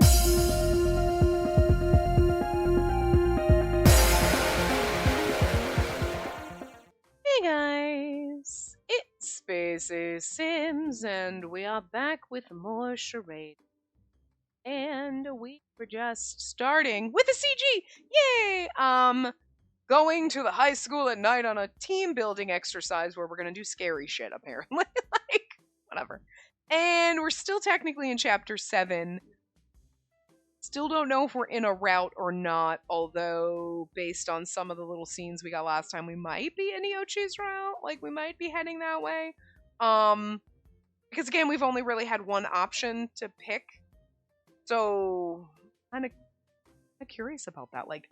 Hey guys, it's Spacey Sims, and we are back with more Charade. And we were just starting with a CG! Yay! Going to the high school at night on a team building exercise where we're gonna do scary shit, apparently. Like, whatever. And we're still technically in chapter 7. Still don't know if we're in a route or not, although based on some of the little scenes we got last time, we might be in Iochi's route. Like, we might be heading that way. Because again, we've only really had one option to pick. So, kind of curious about that. Like,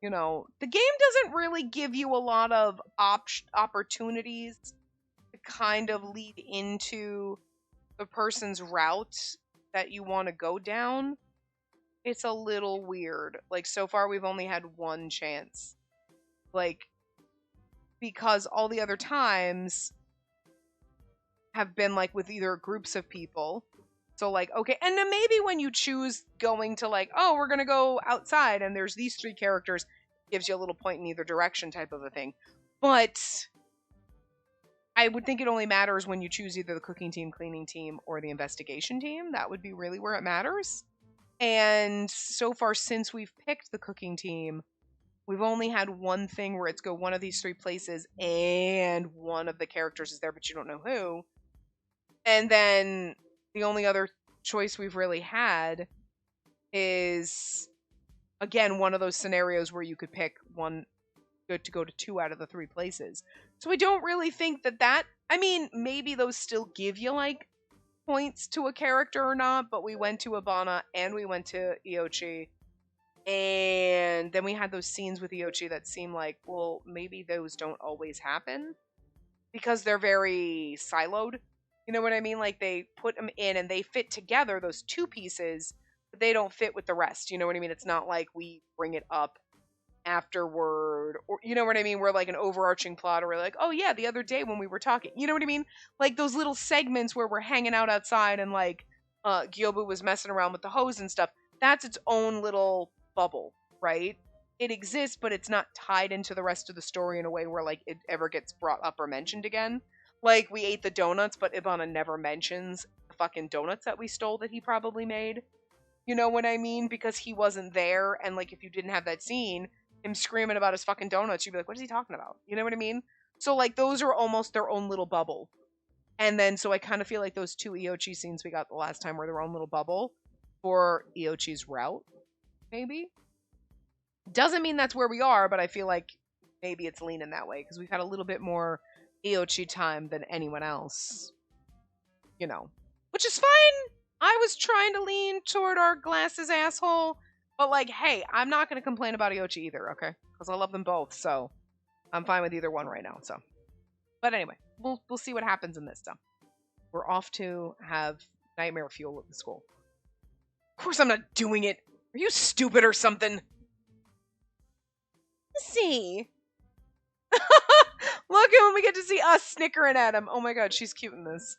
you know, the game doesn't really give you a lot of opportunities to kind of lead into the person's route that you want to go down. It's a little weird. Like, so far we've only had one chance. Like, because all the other times have been, like, with either groups of people. So, like, okay, and then maybe when you choose going to, like, oh, we're gonna go outside and there's these 3 characters, gives you a little point in either direction type of a thing. But I would think it only matters when you choose either the cooking team, cleaning team, or the investigation team. That would be really where it matters. And so far, since we've picked the cooking team, we've only had one thing where it's go one of these 3 places and one of the characters is there, but you don't know who. And then the only other choice we've really had is, again, one of those scenarios where you could pick one good to go to 2 out of the 3 places. So I don't really think that, I mean, maybe those still give you, like, points to a character or not, but we went to Ibana and we went to Iochi, and then we had those scenes with Iochi that seem like, well, maybe those don't always happen because they're very siloed. You know what I mean? Like, they put them in and they fit together, those 2 pieces, but they don't fit with the rest. You know what I mean? It's not like we bring it up afterward, or you know what I mean, we're like an overarching plot, or we're like, oh yeah, the other day when we were talking, you know what I mean, like those little segments where we're hanging out outside and like Gyobu was messing around with the hose and stuff. That's its own little bubble, right? It exists, but it's not tied into the rest of the story in a way where like it ever gets brought up or mentioned again. Like, we ate the donuts, but Ibana never mentions the fucking donuts that we stole that he probably made. You know what I mean? Because he wasn't there, and like if you didn't have that scene, him screaming about his fucking donuts, you'd be like, what is he talking about? You know what I mean? So, like, those are almost their own little bubble. And then, so I kind of feel like those 2 Iochi scenes we got the last time were their own little bubble for Iochi's route, maybe. Doesn't mean that's where we are, but I feel like maybe it's leaning that way, because we've had a little bit more Iochi time than anyone else. You know. Which is fine! I was trying to lean toward our glasses asshole, but, like, hey, I'm not going to complain about Iochi either, okay? Because I love them both, so I'm fine with either one right now, so. But anyway, we'll see what happens in this stuff. We're off to have nightmare fuel at the school. Of course I'm not doing it! Are you stupid or something? Let's see. Look at when we get to see us snickering at him. Oh my god, she's cute in this.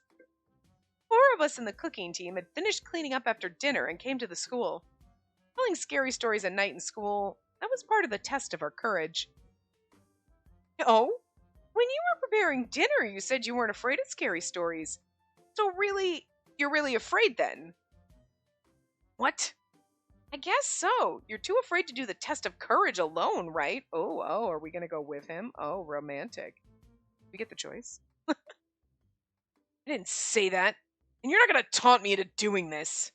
4 of us in the cooking team had finished cleaning up after dinner and came to the school. Telling scary stories at night in school, that was part of the test of our courage. Oh? When you were preparing dinner, you said you weren't afraid of scary stories. So really, you're really afraid then? What? I guess so. You're too afraid to do the test of courage alone, right? Oh, are we gonna go with him? Oh, romantic. We get the choice. I didn't say that. And you're not gonna taunt me into doing this.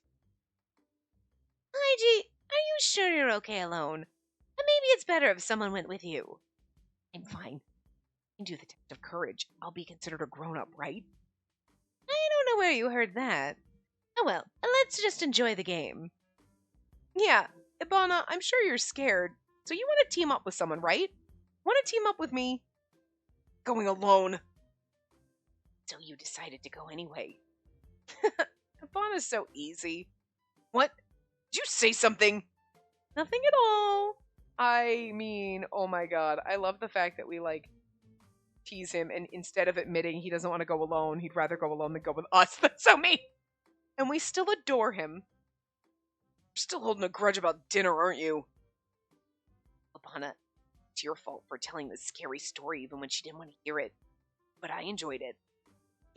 Heiji, are you sure you're okay alone? But maybe it's better if someone went with you. I'm fine. I can do the test of courage. I'll be considered a grown-up, right? I don't know where you heard that. Oh well, let's just enjoy the game. Yeah, Ibana, I'm sure you're scared. So you want to team up with someone, right? Want to team up with me? Going alone. So you decided to go anyway. Ibana's so easy. What? Did you say something? Nothing at all. I mean, oh my god. I love the fact that we, like, tease him, and instead of admitting he doesn't want to go alone, he'd rather go alone than go with us. That's so mean. And we still adore him. still holding a grudge about dinner, aren't you? Abana, it's your fault for telling this scary story even when she didn't want to hear it. But I enjoyed it.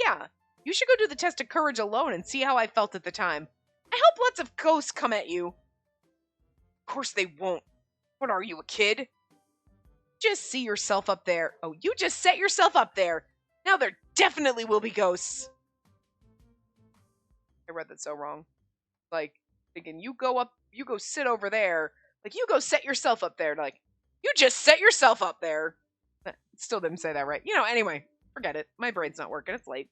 Yeah, you should go do the test of courage alone and see how I felt at the time. I hope lots of ghosts come at you. Of course they won't. What are you, a kid? Just see yourself up there. Oh, you just set yourself up there. Now there definitely will be ghosts. I read that so wrong. Like, thinking you go sit over there. Like, you go set yourself up there. Like, you just set yourself up there. Still didn't say that right. Anyway, forget it. My brain's not working. It's late.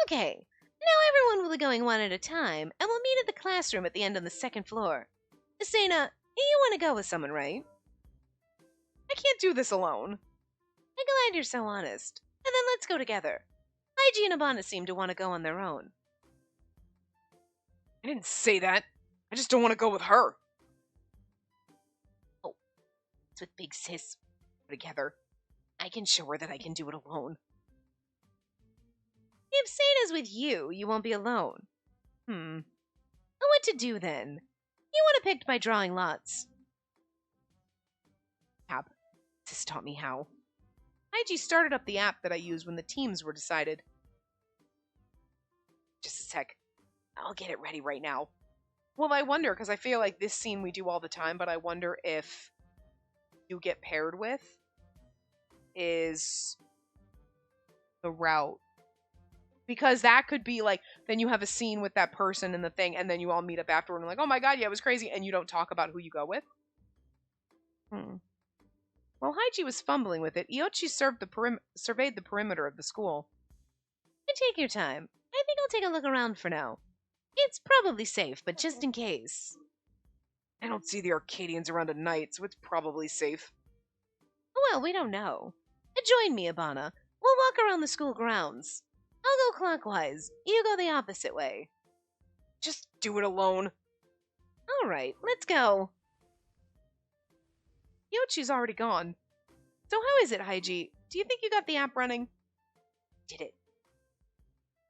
Okay. Now everyone will be going one at a time, and we'll meet at the classroom at the end on the second floor. Asena, you want to go with someone, right? I can't do this alone. I'm glad you're so honest. And then let's go together. Haiji and Abana seem to want to go on their own. I didn't say that. I just don't want to go with her. Oh, it's with Big Sis. Together. I can show her that I can do it alone. If Sena's with you, you won't be alone. Well, what to do then? You want to pick by drawing lots. App. Sis taught me how. Haiji started up the app that I used when the teams were decided. Just a sec. I'll get it ready right now. Well, I wonder, because I feel like this scene we do all the time, but I wonder if you get paired with is the route. Because that could be like, then you have a scene with that person and the thing, and then you all meet up afterward and like, oh my god, yeah, it was crazy, and you don't talk about who you go with. While Haiji was fumbling with it, Iochi surveyed the perimeter of the school. Take your time. I think I'll take a look around for now. It's probably safe, but just in case. I don't see the Arcadians around at night, so it's probably safe. Well, we don't know. Join me, Abana. We'll walk around the school grounds. I'll go clockwise. You go the opposite way. Just do it alone. All right, let's go. Yochi's already gone. So how is it, Haiji? Do you think you got the app running? Did it?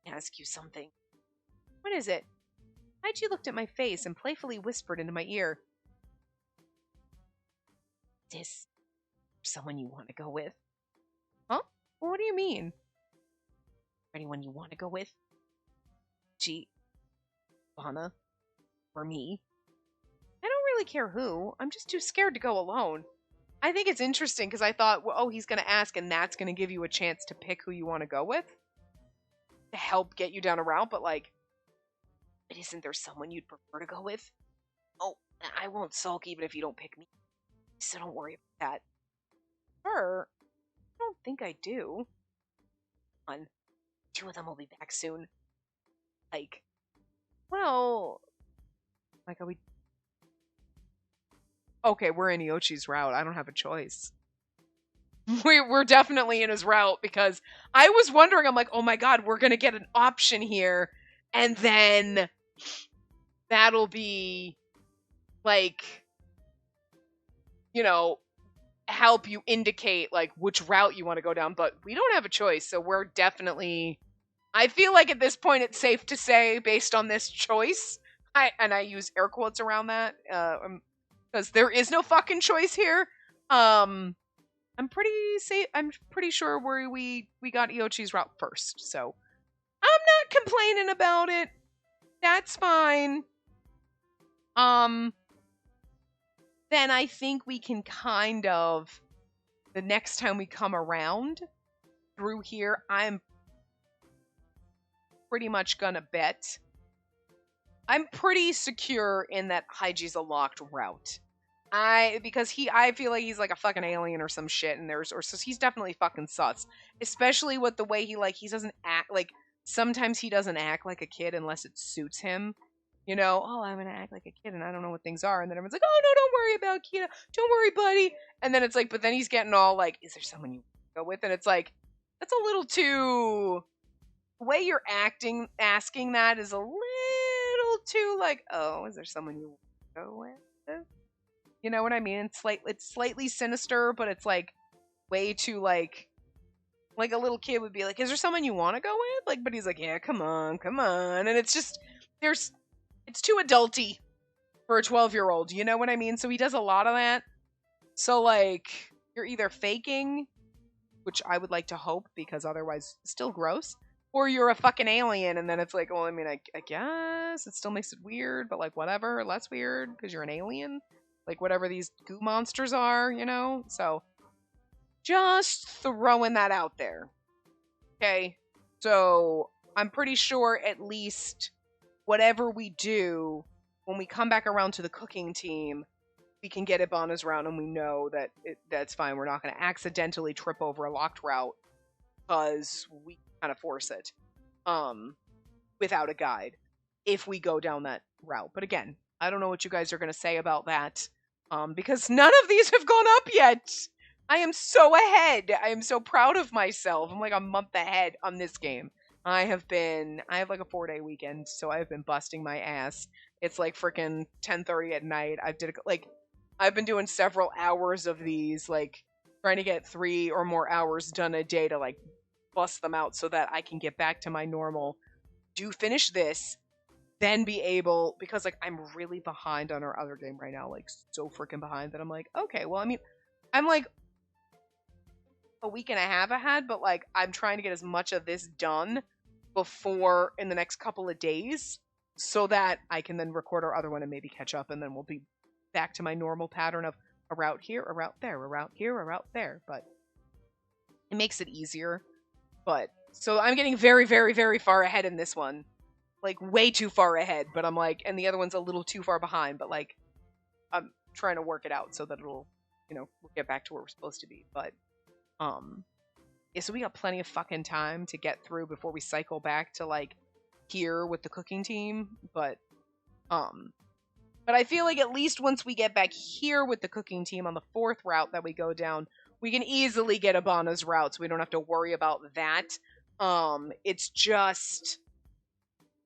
I ask you something. What is it? Haiji looked at my face and playfully whispered into my ear. This someone you want to go with? Huh? What do you mean? Anyone you want to go with? Gee, Bana, or me? I don't really care who. I'm just too scared to go alone. I think it's interesting because I thought, well, oh, he's going to ask and that's going to give you a chance to pick who you want to go with to help get you down a route, but like, but isn't there someone you'd prefer to go with? Oh, I won't sulk even if you don't pick me, so don't worry about that. Sure, I don't think I do. One, two of them will be back soon. Like, well, like, are we... Okay, we're in Iochi's route. I don't have a choice. We're definitely in his route because I was wondering, I'm like, oh my god, we're going to get an option here. And then that'll be like, you know, help you indicate like which route you want to go down. But we don't have a choice. So we're definitely, I feel like at this point it's safe to say based on this choice, I use air quotes around that, because there is no fucking choice here. I'm pretty sure we got Iochi's route first, so I'm not complaining about it. That's fine. Then I think we can kind of, the next time we come around through here, I'm pretty much gonna bet. I'm pretty secure in that Haiji's a locked route. I feel like he's like a fucking alien or some shit, and so he's definitely fucking sus. Especially with the way he doesn't act, like, sometimes he doesn't act like a kid unless it suits him. You know, oh, I'm gonna act like a kid and I don't know what things are, and then everyone's like, oh no, don't worry about Kina, don't worry, buddy. And then it's like, but then he's getting all like, is there someone you go with? And it's like, that's a little too, the way you're asking that is a little too like, oh, is there someone you go with? You know what I mean? It's slightly sinister, but it's like way too like a little kid would be like, is there someone you want to go with? Like, but he's like, yeah, come on. And it's just, It's too adulty for a 12-year-old, you know what I mean? So he does a lot of that. So, like, you're either faking, which I would like to hope, because otherwise still gross, or you're a fucking alien, and then it's like, well, I mean, I guess it still makes it weird, but like, whatever, less weird, because you're an alien. Like, whatever these goo monsters are, you know? So, just throwing that out there. Okay? So, I'm pretty sure at least whatever we do, when we come back around to the cooking team, we can get Ibana's route, and we know that that's fine. We're not going to accidentally trip over a locked route because we kind of force it without a guide if we go down that route. But again, I don't know what you guys are going to say about that because none of these have gone up yet. I am so ahead. I am so proud of myself. I'm like a month ahead on this game. I have like a 4-day weekend, so I have been busting my ass. It's like freaking 10:30 at night. I've been doing several hours of these, like trying to get 3 or more hours done a day to like bust them out so that I can get back to my normal, finish this, then be able, because like I'm really behind on our other game right now, like so freaking behind that I'm like, okay, well, I mean, I'm like a week and a half ahead, but like I'm trying to get as much of this done before in the next couple of days so that I can then record our other one and maybe catch up, and then we'll be back to my normal pattern of a route here, a route there, a route here, a route there. But it makes it easier. But so I'm getting very, very, very far ahead in this one, like way too far ahead. But I'm like, and the other one's a little too far behind. But like, I'm trying to work it out so that it'll, we'll get back to where we're supposed to be. But yeah, so we got plenty of fucking time to get through before we cycle back to like here with the cooking team. But I feel like at least once we get back here with the cooking team on the 4th route that we go down, we can easily get Ibana's route, so we don't have to worry about that. It's just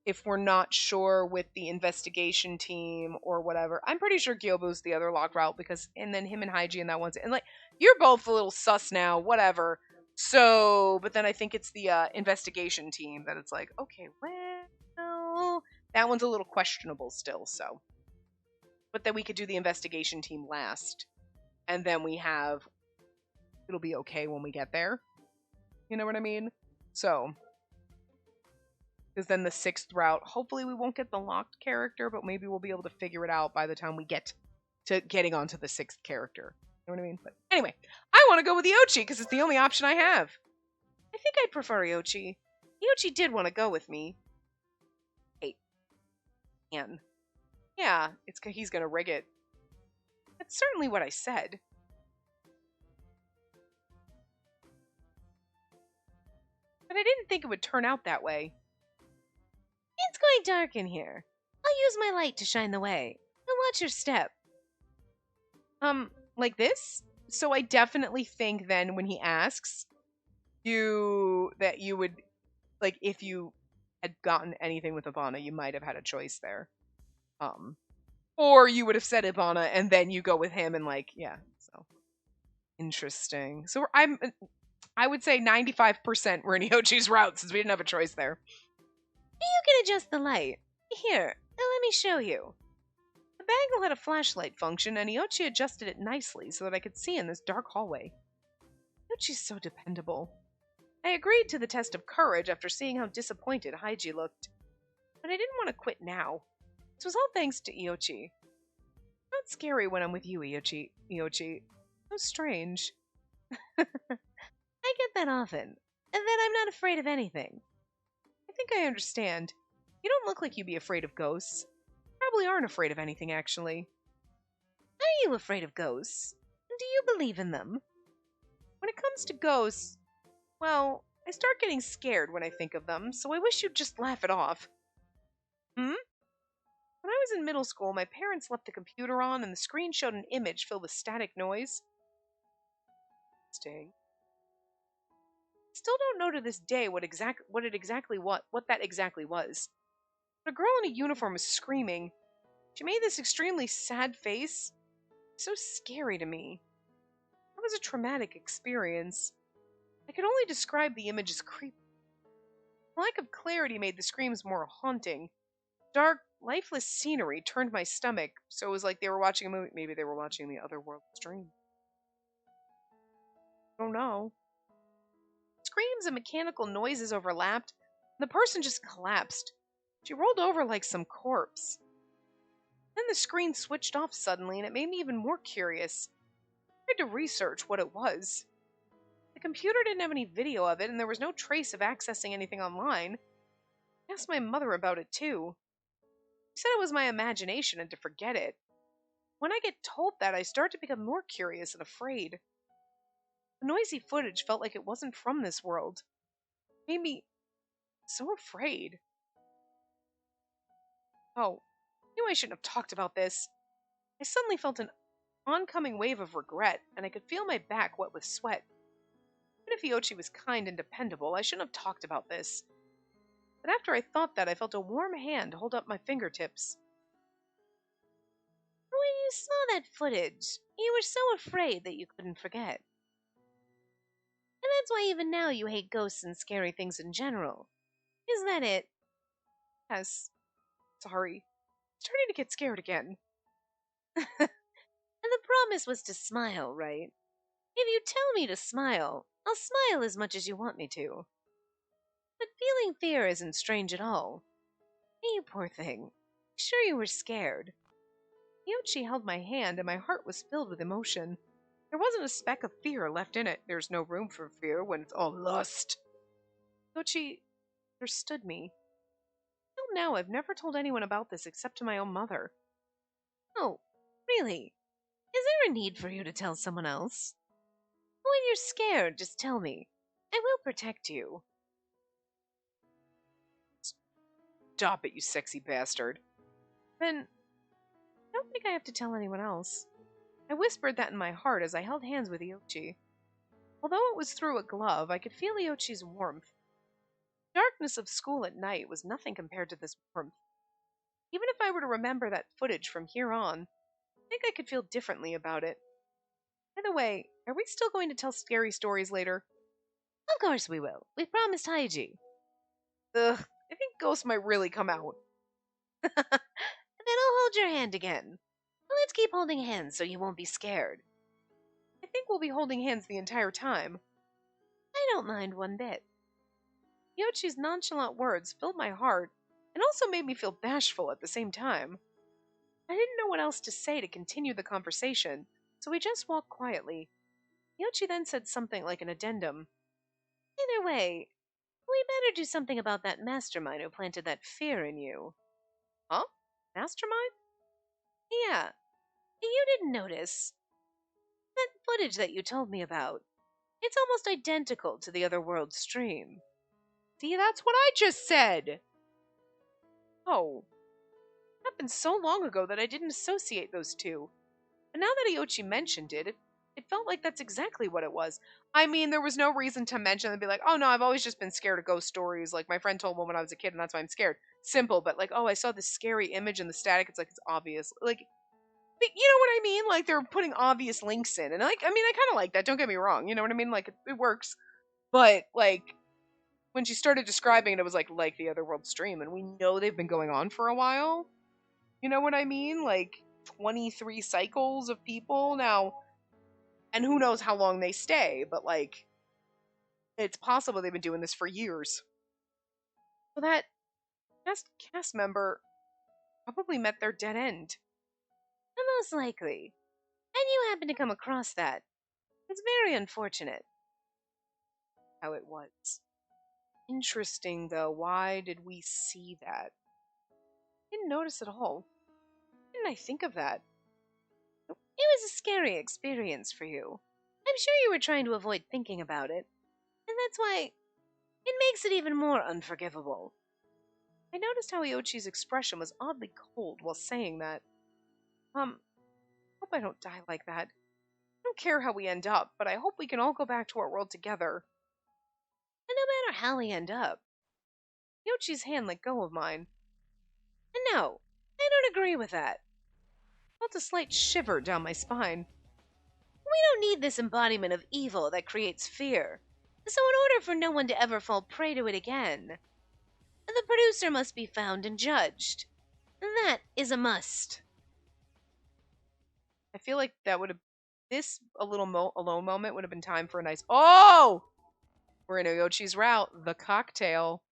if we're not sure with the investigation team or whatever. I'm pretty sure Gyobu's the other lock route and then him and Haiji and that one's, and like, you're both a little sus now, whatever. So, but then I think it's the investigation team that it's like, okay, well, that one's a little questionable still, so. But then we could do the investigation team last. And then it'll be okay when we get there. You know what I mean? So, because then the 6th route, hopefully we won't get the locked character, but maybe we'll be able to figure it out by the time we get to getting onto the 6th character. You know what I mean? But anyway, I want to go with Iochi because it's the only option I have. I think I'd prefer Iochi. Iochi did want to go with me. Hey. Man. Yeah, he's gonna rig it. That's certainly what I said. But I didn't think it would turn out that way. It's going dark in here. I'll use my light to shine the way. And watch your step. Like this? So I definitely think then when he asks that you would, like, if you had gotten anything with Ibana, you might have had a choice there. Or you would have said Ibana and then you go with him and like, yeah, so interesting. So I would say 95% were in Iochi's route since we didn't have a choice there. You can adjust the light. Here, now let me show you. The bangle had a flashlight function and Iochi adjusted it nicely so that I could see in this dark hallway. Iochi's so dependable. I agreed to the test of courage after seeing how disappointed Haiji looked. But I didn't want to quit now. This was all thanks to Iochi. Not scary when I'm with you, Iochi. So strange. I get that often. And then I'm not afraid of anything. I think I understand. You don't look like you'd be afraid of ghosts. Probably aren't afraid of anything, actually. Are you afraid of ghosts? And do you believe in them? When it comes to ghosts, well, I start getting scared when I think of them, so I wish you'd just laugh it off. When I was in middle school, my parents left the computer on and the screen showed an image filled with static noise. Still don't know to this day what that exactly was. But a girl in a uniform was screaming. She made this extremely sad face. So scary to me. That was a traumatic experience. I could only describe the image as creepy. The lack of clarity made the screams more haunting. Dark, lifeless scenery turned my stomach, so it was like they were watching a movie. Maybe they were watching the other world stream. I don't know. Screams and mechanical noises overlapped, and the person just collapsed. She rolled over like some corpse. Then the screen switched off suddenly, and it made me even more curious. I tried to research what it was. The computer didn't have any video of it, and there was no trace of accessing anything online. I asked my mother about it, too. She said it was my imagination and to forget it. When I get told that, I start to become more curious and afraid. The noisy footage felt like it wasn't from this world. It made me so afraid. Oh, I knew I shouldn't have talked about this. I suddenly felt an oncoming wave of regret, and I could feel my back wet with sweat. Even if Yoshi was kind and dependable, I shouldn't have talked about this. But after I thought that, I felt a warm hand hold up my fingertips. When you saw that footage, you were so afraid that you couldn't forget. And that's why even now you hate ghosts and scary things in general. Is that it? Yes. Sorry. I'm starting to get scared again. And the promise was to smile, right? If you tell me to smile, I'll smile as much as you want me to. But feeling fear isn't strange at all. Hey, you poor thing. Sure you were scared. Yoshi held my hand, and my heart was filled with emotion. There wasn't a speck of fear left in it. There's no room for fear when it's all lust. Yoshi understood me. Till now, I've never told anyone about this except to my own mother. Oh, really? Is there a need for you to tell someone else? When you're scared, just tell me. I will protect you. Stop it, you sexy bastard. Then, I don't think I have to tell anyone else. I whispered that in my heart as I held hands with Yoshi. Although it was through a glove, I could feel Yoshi's warmth. The darkness of school at night was nothing compared to this warmth. Even if I were to remember that footage from here on, I think I could feel differently about it. By the way, are we still going to tell scary stories later? Of course we will. We promised Haiji. Ugh, I think ghosts might really come out. Then I'll hold your hand again. Let's keep holding hands so you won't be scared. I think we'll be holding hands the entire time. I don't mind one bit. Yochi's nonchalant words filled my heart and also made me feel bashful at the same time. I didn't know what else to say to continue the conversation, so we just walked quietly. Yochi then said something like an addendum. Either way, we better do something about that mastermind who planted that fear in you. Huh? Mastermind? Yeah. You didn't notice. That footage that you told me about. It's almost identical to the other world stream. See, that's what I just said! Oh. It happened so long ago that I didn't associate those two. And now that Aochi mentioned it, it felt like that's exactly what it was. I mean, there was no reason to mention and be like, oh no, I've always just been scared of ghost stories. Like, my friend told me when I was a kid, and that's why I'm scared. Simple, but like, oh, I saw this scary image in the static. It's like, it's obvious. Like, you know what I mean? Like, they're putting obvious links in. And like, I mean, I kind of like that. Don't get me wrong. You know what I mean? Like, it works. But, like, when she started describing it, it was like the Otherworld stream. And we know they've been going on for a while. You know what I mean? Like, 23 cycles of people now. And who knows how long they stay. But, like, it's possible they've been doing this for years. So that cast member probably met their dead end. Most likely. And you happen to come across that. It's very unfortunate. How it was. Interesting, though. Why did we see that? Didn't notice at all. Didn't I think of that? It was a scary experience for you. I'm sure you were trying to avoid thinking about it. And that's why it makes it even more unforgivable. I noticed how Iochi's expression was oddly cold while saying that. Hope I don't die like that. I don't care how we end up, but I hope we can all go back to our world together. And no matter how we end up. Yochi's hand let go of mine. And no, I don't agree with that. I felt a slight shiver down my spine. We don't need this embodiment of evil that creates fear. So in order for no one to ever fall prey to it again, the producer must be found and judged. That is a must. I feel like that would have this a little alone moment would have been time for a nice. Oh, we're in Oyochi's route. The cocktail.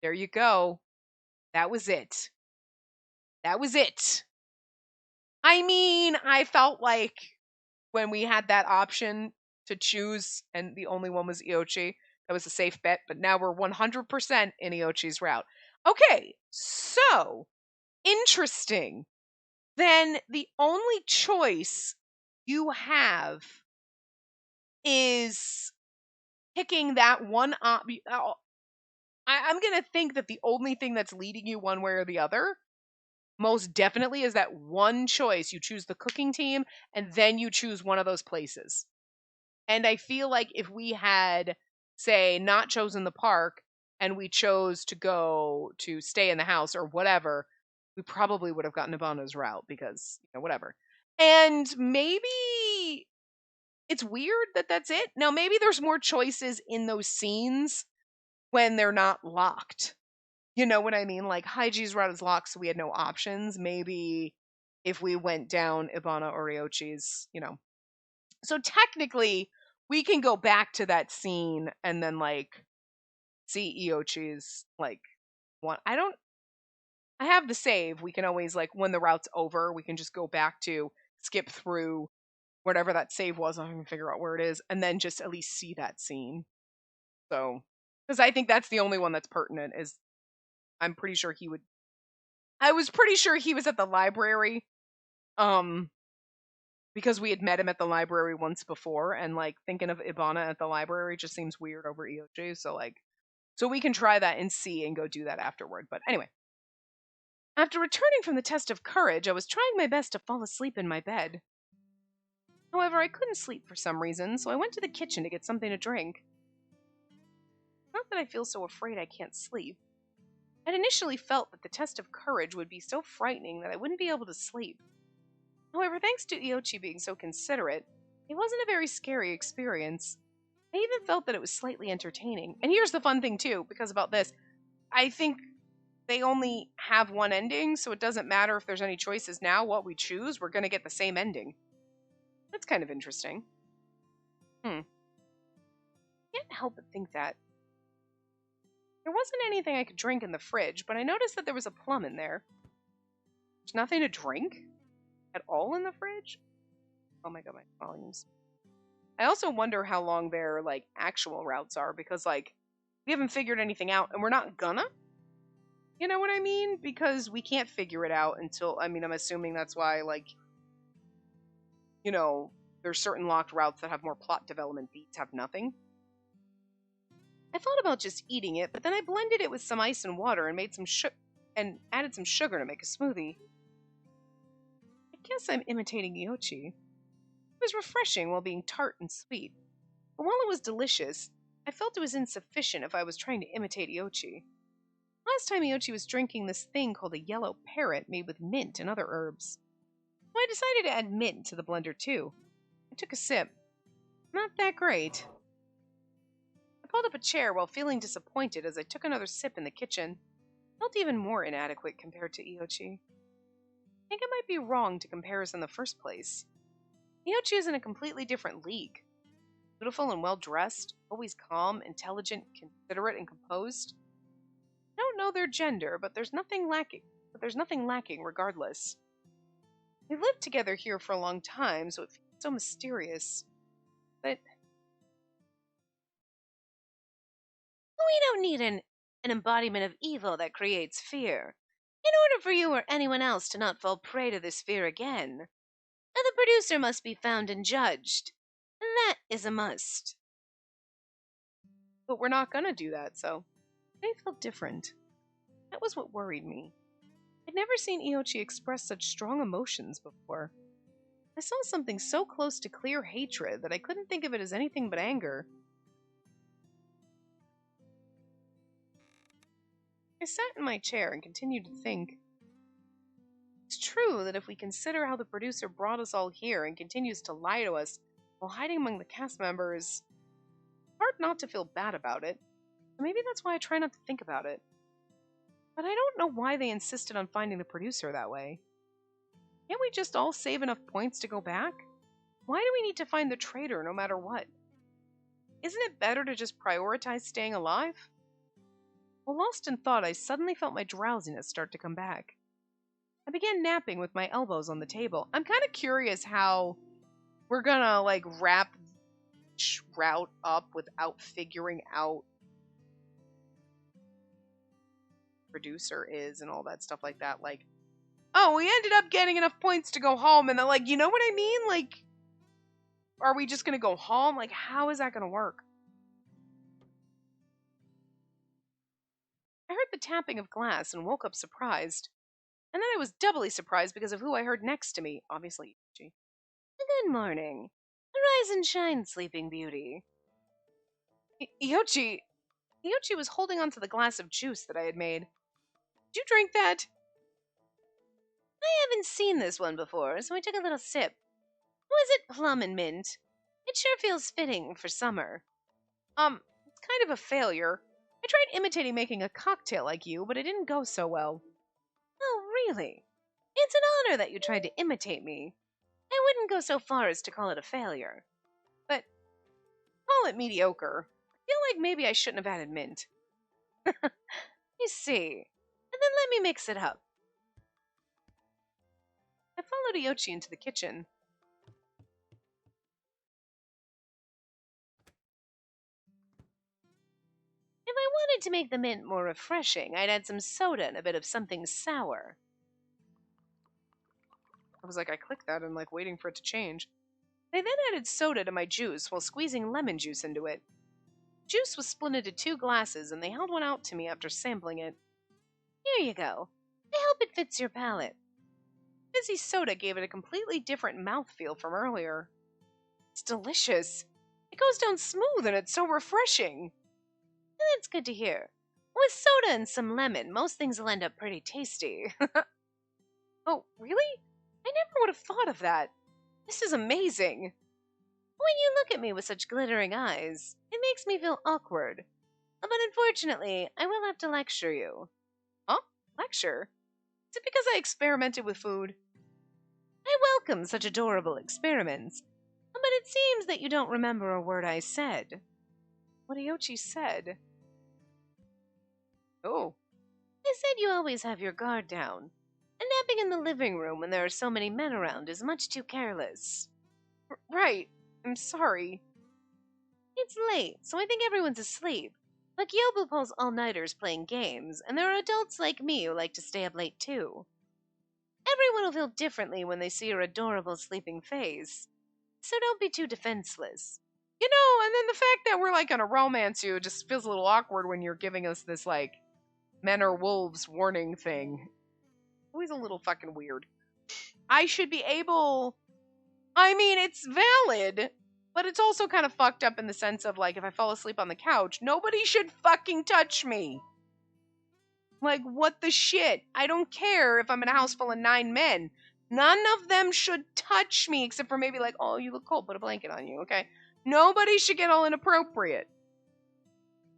There you go. That was it. That was it. I mean, I felt like when we had that option to choose, and the only one was Iochi, that was a safe bet. But now we're 100% in Iochi's route. Okay, so interesting. Then the only choice you have is picking that one I'm going to think that the only thing that's leading you one way or the other most definitely is that one choice. You choose the cooking team and then you choose one of those places. And I feel like if we had, say, not chosen the park and we chose to go to stay in the house or whatever, we probably would have gotten Ibana's route because, whatever. And maybe it's weird that that's it. Now, maybe there's more choices in those scenes when they're not locked. You know what I mean? Like Haiji's route is locked, so we had no options. Maybe if we went down Ibana or Ryochi's, So technically, we can go back to that scene and then like see Iochi's like one. I have the save. We can always like when the route's over, we can just go back to skip through whatever that save was. I can figure out where it is, and then just at least see that scene. So, because I think that's the only one that's pertinent. Is I'm pretty sure he would. I was pretty sure he was at the library, because we had met him at the library once before, and like thinking of Ibana at the library just seems weird over Iochi. So we can try that and see and go do that afterward. But anyway, after returning from the test of courage, I was trying my best to fall asleep in my bed. However, I couldn't sleep for some reason, so I went to the kitchen to get something to drink. Not that I feel so afraid I can't sleep. I'd initially felt that the test of courage would be so frightening that I wouldn't be able to sleep. However, thanks to Iochi being so considerate, it wasn't a very scary experience. I even felt that it was slightly entertaining. And here's the fun thing, too, because about this, I think they only have one ending, so it doesn't matter if there's any choices now. What we choose, we're going to get the same ending. That's kind of interesting. Can't help but think that. There wasn't anything I could drink in the fridge, but I noticed that there was a plum in there. There's nothing to drink at all in the fridge? Oh my god, my volumes. I also wonder how long their, like, actual routes are, because, like, we haven't figured anything out, and we're not gonna. You know what I mean? Because we can't figure it out until, I'm assuming that's why, like, there's certain locked routes that have more plot development, these have nothing. I thought about just eating it, but then I blended it with some ice and water and made and added some sugar to make a smoothie. I guess I'm imitating Iochi. It was refreshing while being tart and sweet, but while it was delicious, I felt it was insufficient if I was trying to imitate Iochi. Last time Iochi was drinking this thing called a yellow parrot made with mint and other herbs. So I decided to add mint to the blender too. I took a sip. Not that great. I pulled up a chair while feeling disappointed as I took another sip in the kitchen. I felt even more inadequate compared to Iochi. I think I might be wrong to compare us in the first place. Iochi is in a completely different league. Beautiful and well-dressed, always calm, intelligent, considerate, and composed. I don't know their gender, but there's nothing lacking regardless. We've lived together here for a long time, so it feels so mysterious. But we don't need an embodiment of evil that creates fear. In order for you or anyone else to not fall prey to this fear again, the producer must be found and judged. That is a must. But we're not gonna do that, so they felt different. That was what worried me. I'd never seen Iochi express such strong emotions before. I saw something so close to clear hatred that I couldn't think of it as anything but anger. I sat in my chair and continued to think. It's true that if we consider how the producer brought us all here and continues to lie to us while hiding among the cast members, it's hard not to feel bad about it. So maybe that's why I try not to think about it. But I don't know why they insisted on finding the producer that way. Can't we just all save enough points to go back? Why do we need to find the traitor no matter what? Isn't it better to just prioritize staying alive? While lost in thought, I suddenly felt my drowsiness start to come back. I began napping with my elbows on the table. I'm kind of curious how we're gonna, like, wrap route up without figuring out producer is and all that stuff like that. Like, oh, we ended up getting enough points to go home, and then, like, you know what I mean? Like, are we just gonna go home? Like, how is that gonna work? I heard the tapping of glass and woke up surprised. And then I was doubly surprised because of who I heard next to me, obviously. Good morning. Arise and shine, sleeping beauty. Yochi was holding onto the glass of juice that I had made. Did you drink that? I haven't seen this one before, so I took a little sip. Was it plum and mint? It sure feels fitting for summer. It's kind of a failure. I tried imitating making a cocktail like you, but it didn't go so well. Oh, really? It's an honor that you tried to imitate me. I wouldn't go so far as to call it a failure. But call it mediocre. I feel like maybe I shouldn't have added mint. You see. And then let me mix it up. I followed Ayochi into the kitchen. If I wanted to make the mint more refreshing, I'd add some soda and a bit of something sour. I was like, I clicked that and, like, waiting for it to change. I then added soda to my juice while squeezing lemon juice into it. Juice was split into 2 glasses, and they held one out to me after sampling it. Here you go. I hope it fits your palate. Fizzy soda gave it a completely different mouthfeel from earlier. It's delicious. It goes down smooth, and it's so refreshing. That's good to hear. With soda and some lemon, most things will end up pretty tasty. Oh, really? I never would have thought of that. This is amazing. When you look at me with such glittering eyes, it makes me feel awkward. But unfortunately, I will have to lecture you. Huh? Lecture? Is it because I experimented with food? I welcome such adorable experiments, but it seems that you don't remember a word I said. What Ayochi said? Oh. I said you always have your guard down. And napping in the living room when there are so many men around is much too careless. Right. I'm sorry. It's late, so I think everyone's asleep. But Kyobu pulls all-nighters playing games, and there are adults like me who like to stay up late too. Everyone will feel differently when they see your adorable sleeping face. So don't be too defenseless. You know, and then the fact that we're, like, gonna romance you just feels a little awkward when you're giving us this, like, men are wolves warning thing. Always a little fucking weird. I should be able... I mean, it's valid, but it's also kind of fucked up in the sense of, like, if I fall asleep on the couch, nobody should fucking touch me. Like, what the shit? I don't care if I'm in a house full of 9 men. None of them should touch me, except for maybe, like, oh, you look cold, put a blanket on you, okay? Nobody should get all inappropriate.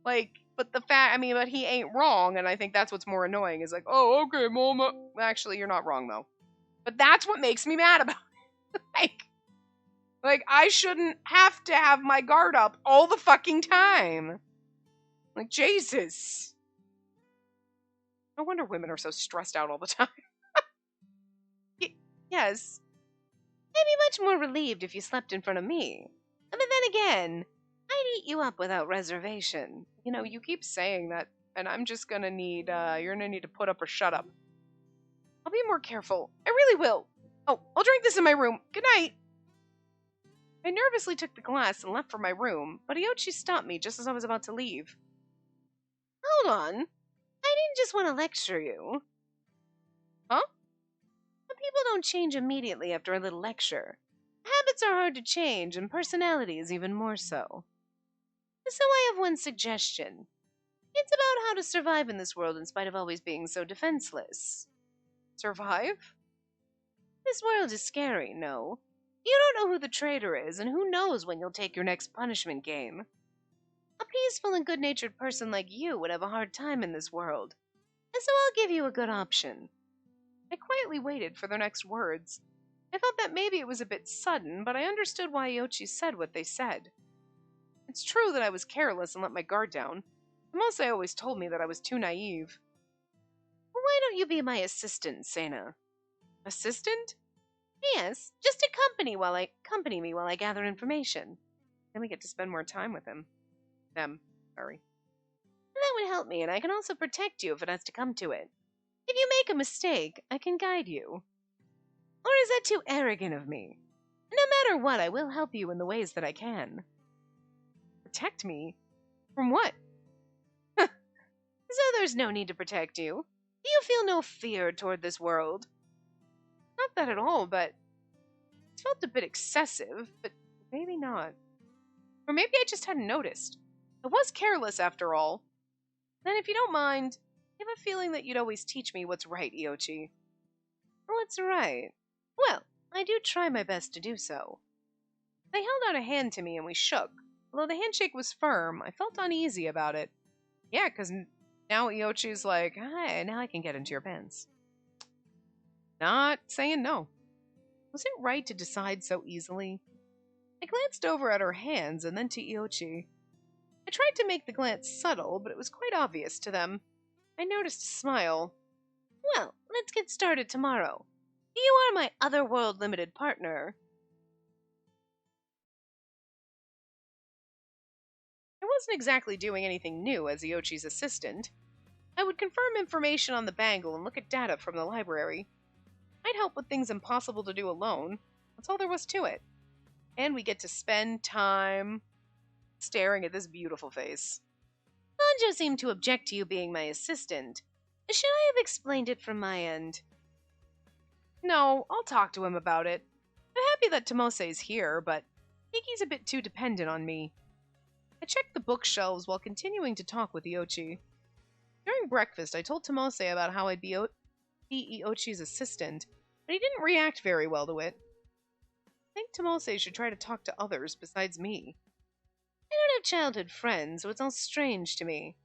Like, but but he ain't wrong, and I think that's what's more annoying, is like, oh, okay, mama. Actually, you're not wrong, though. But that's what makes me mad about it. Like, I shouldn't have to have my guard up all the fucking time. Like, Jesus. No wonder women are so stressed out all the time. Yes. I'd be much more relieved if you slept in front of me. But then again, I'd eat you up without reservation. You know, you keep saying that, and I'm just gonna need, you're gonna need to put up or shut up. I'll be more careful. I really will. Oh, I'll drink this in my room. Good night. I nervously took the glass and left for my room, but Ayochi stopped me just as I was about to leave. Hold on. I didn't just want to lecture you. Huh? But people don't change immediately after a little lecture. Habits are hard to change, and personalities even more so. So I have one suggestion. It's about how to survive in this world in spite of always being so defenseless. Survive? This world is scary, no? You don't know who the traitor is, and who knows when you'll take your next punishment game. A peaceful and good-natured person like you would have a hard time in this world. so I'll give you a good option. I quietly waited for their next words. I thought that maybe it was a bit sudden, but I understood why Iochi said what they said. It's true that I was careless and let my guard down. Mose always told me that I was too naive. Why don't you be my assistant, Sena? Assistant? Yes, just accompany me while I gather information. Then we get to spend more time with him. Them, sorry. That would help me, and I can also protect you if it has to come to it. If you make a mistake, I can guide you. Or is that too arrogant of me? No matter what, I will help you in the ways that I can. Protect me? From what? So there's no need to protect you. You feel no fear toward this world. Not that at all, but it felt a bit excessive, but maybe not. Or maybe I just hadn't noticed. I was careless after all. Then if you don't mind, I have a feeling that you'd always teach me what's right, Iochi. What's right? Well, I do try my best to do so. They held out a hand to me and we shook. Although the handshake was firm, I felt uneasy about it. Yeah, because now Iochi's like, hi, now I can get into your pants. Not saying no. Was it right to decide so easily? I glanced over at her hands and then to Iochi. I tried to make the glance subtle, but it was quite obvious to them. I noticed a smile. Well, let's get started tomorrow. You are my otherworld limited partner. I wasn't exactly doing anything new as Iochi's assistant. I would confirm information on the bangle and look at data from the library. I'd help with things impossible to do alone. That's all there was to it. And we get to spend time staring at this beautiful face. Banjo seemed to object to you being my assistant. Should I have explained it from my end? No, I'll talk to him about it. I'm happy that Tomose's here, but I think he's a bit too dependent on me. I checked the bookshelves while continuing to talk with Iochi. During breakfast, I told Tomose about how I'd be Iochi's assistant, but he didn't react very well to it. I think Tomose should try to talk to others besides me. I don't have childhood friends, so it's all strange to me.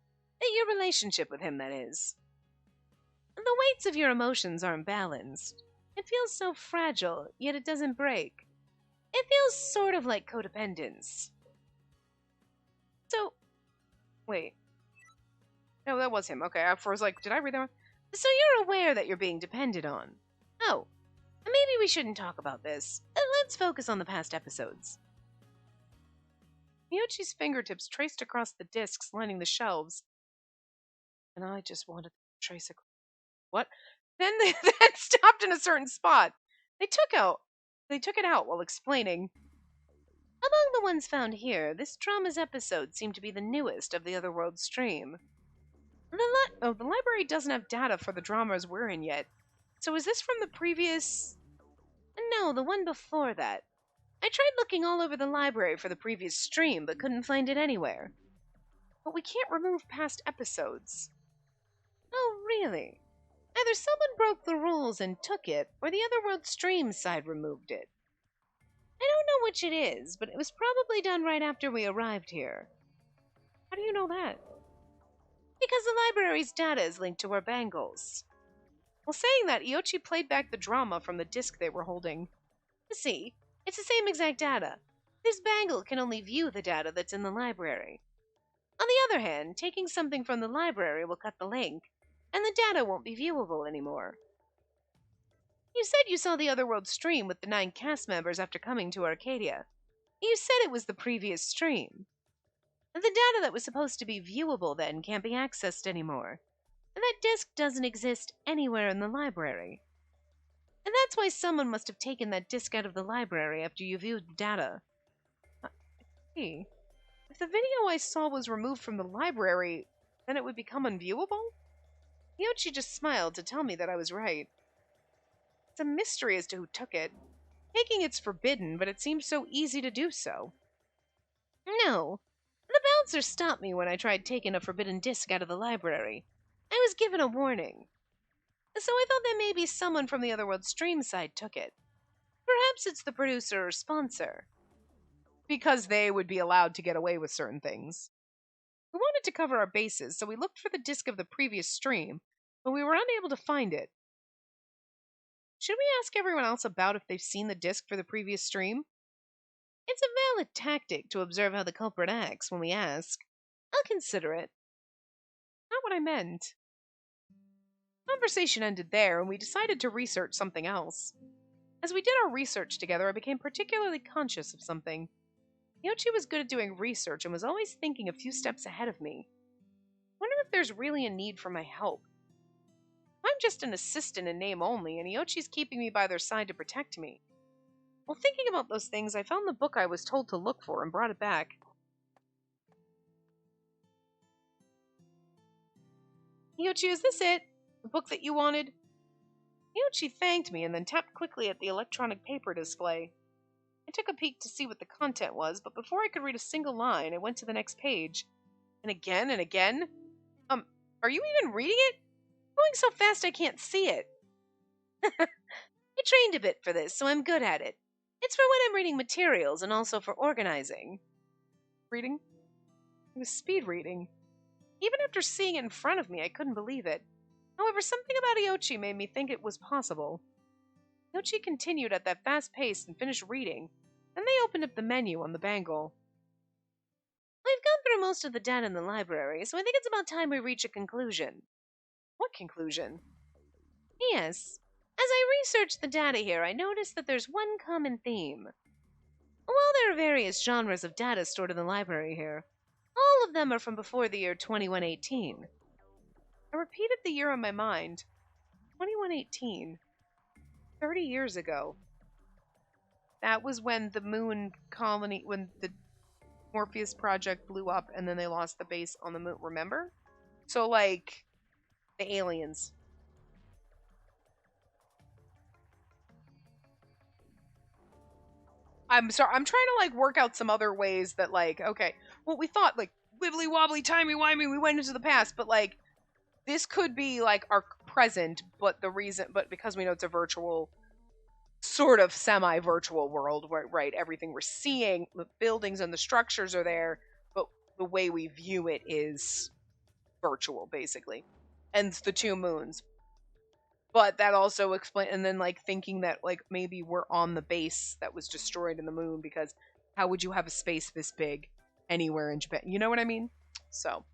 Your relationship with him, that is. The weights of your emotions aren't balanced. It feels so fragile, yet it doesn't break. It feels sort of like codependence. So, wait. No, that was him. Okay, I was like, did I read that one? So you're aware that you're being depended on. Oh, maybe we shouldn't talk about this. Let's focus on the past episodes. Miyochi's fingertips traced across the discs lining the shelves. And I just wanted to trace across. What? Then that stopped in a certain spot. They took it out while explaining. Among the ones found here, this drama's episode seemed to be the newest of the Otherworld stream. The library doesn't have data for the dramas we're in yet. So is this from the previous... No, the one before that. I tried looking all over the library for the previous stream, but couldn't find it anywhere. But we can't remove past episodes. Oh, really? Either someone broke the rules and took it, or the Otherworld stream side removed it. I don't know which it is, but it was probably done right after we arrived here. How do you know that? Because the library's data is linked to our bangles. Well, saying that, Iochi played back the drama from the disc they were holding. See, it's the same exact data. This bangle can only view the data that's in the library. On the other hand, taking something from the library will cut the link, and the data won't be viewable anymore. You said you saw the Otherworld stream with the 9 cast members after coming to Arcadia. You said it was the previous stream. The data that was supposed to be viewable then can't be accessed anymore. And that disc doesn't exist anywhere in the library. And that's why someone must have taken that disc out of the library after you viewed the data. Hey, if the video I saw was removed from the library, then it would become unviewable? Iochi just smiled to tell me that I was right. It's a mystery as to who took it. Taking it's forbidden, but it seems so easy to do so. No. The bouncer stopped me when I tried taking a forbidden disc out of the library. I was given a warning. So I thought that maybe someone from the Otherworld stream side took it. Perhaps it's the producer or sponsor. Because they would be allowed to get away with certain things. We wanted to cover our bases, so we looked for the disc of the previous stream, but we were unable to find it. Should we ask everyone else about if they've seen the disc for the previous stream? It's a valid tactic to observe how the culprit acts when we ask. I'll consider it. Not what I meant. Conversation ended there, and we decided to research something else. As we did our research together, I became particularly conscious of something. Yoshi was good at doing research and was always thinking a few steps ahead of me. Wonder if there's really a need for my help. I'm just an assistant in name only, and Yochi's keeping me by their side to protect me. While thinking about those things, I found the book I was told to look for and brought it back. Yochi, is this it? The book that you wanted? Yochi thanked me and then tapped quickly at the electronic paper display. I took a peek to see what the content was, but before I could read a single line, I went to the next page. And again and again. Are you even reading it? Going so fast I can't see it. I trained a bit for this, so I'm good at it. It's for when I'm reading materials and also for organizing. Reading? It was speed reading. Even after seeing it in front of me, I couldn't believe it. However, something about Iochi made me think it was possible. Iochi continued at that fast pace and finished reading. Then they opened up the menu on the bangle. We've gone through most of the data in the library, so I think it's about time we reach a conclusion. What conclusion? Yes. As I researched the data here, I noticed that there's one common theme. While there are various genres of data stored in the library here, all of them are from before the year 2118. I repeated the year in my mind. 2118. 30 years ago. That was when the moon colony, when the Morpheus project blew up and then they lost the base on the moon, remember? So, like, the aliens. I'm sorry, I'm trying to, like, work out some other ways that, like, okay, well, we thought, like, wibbly wobbly, timey wimey, we went into the past, but, like, this could be, like, our present, but because we know it's a virtual, sort of semi-virtual world, where, right, everything we're seeing, the buildings and the structures are there, but the way we view it is virtual, basically. And the two moons. But that also explains, and then, like, thinking that, like, maybe we're on the base that was destroyed in the moon, because how would you have a space this big anywhere in Japan? You know what I mean? So.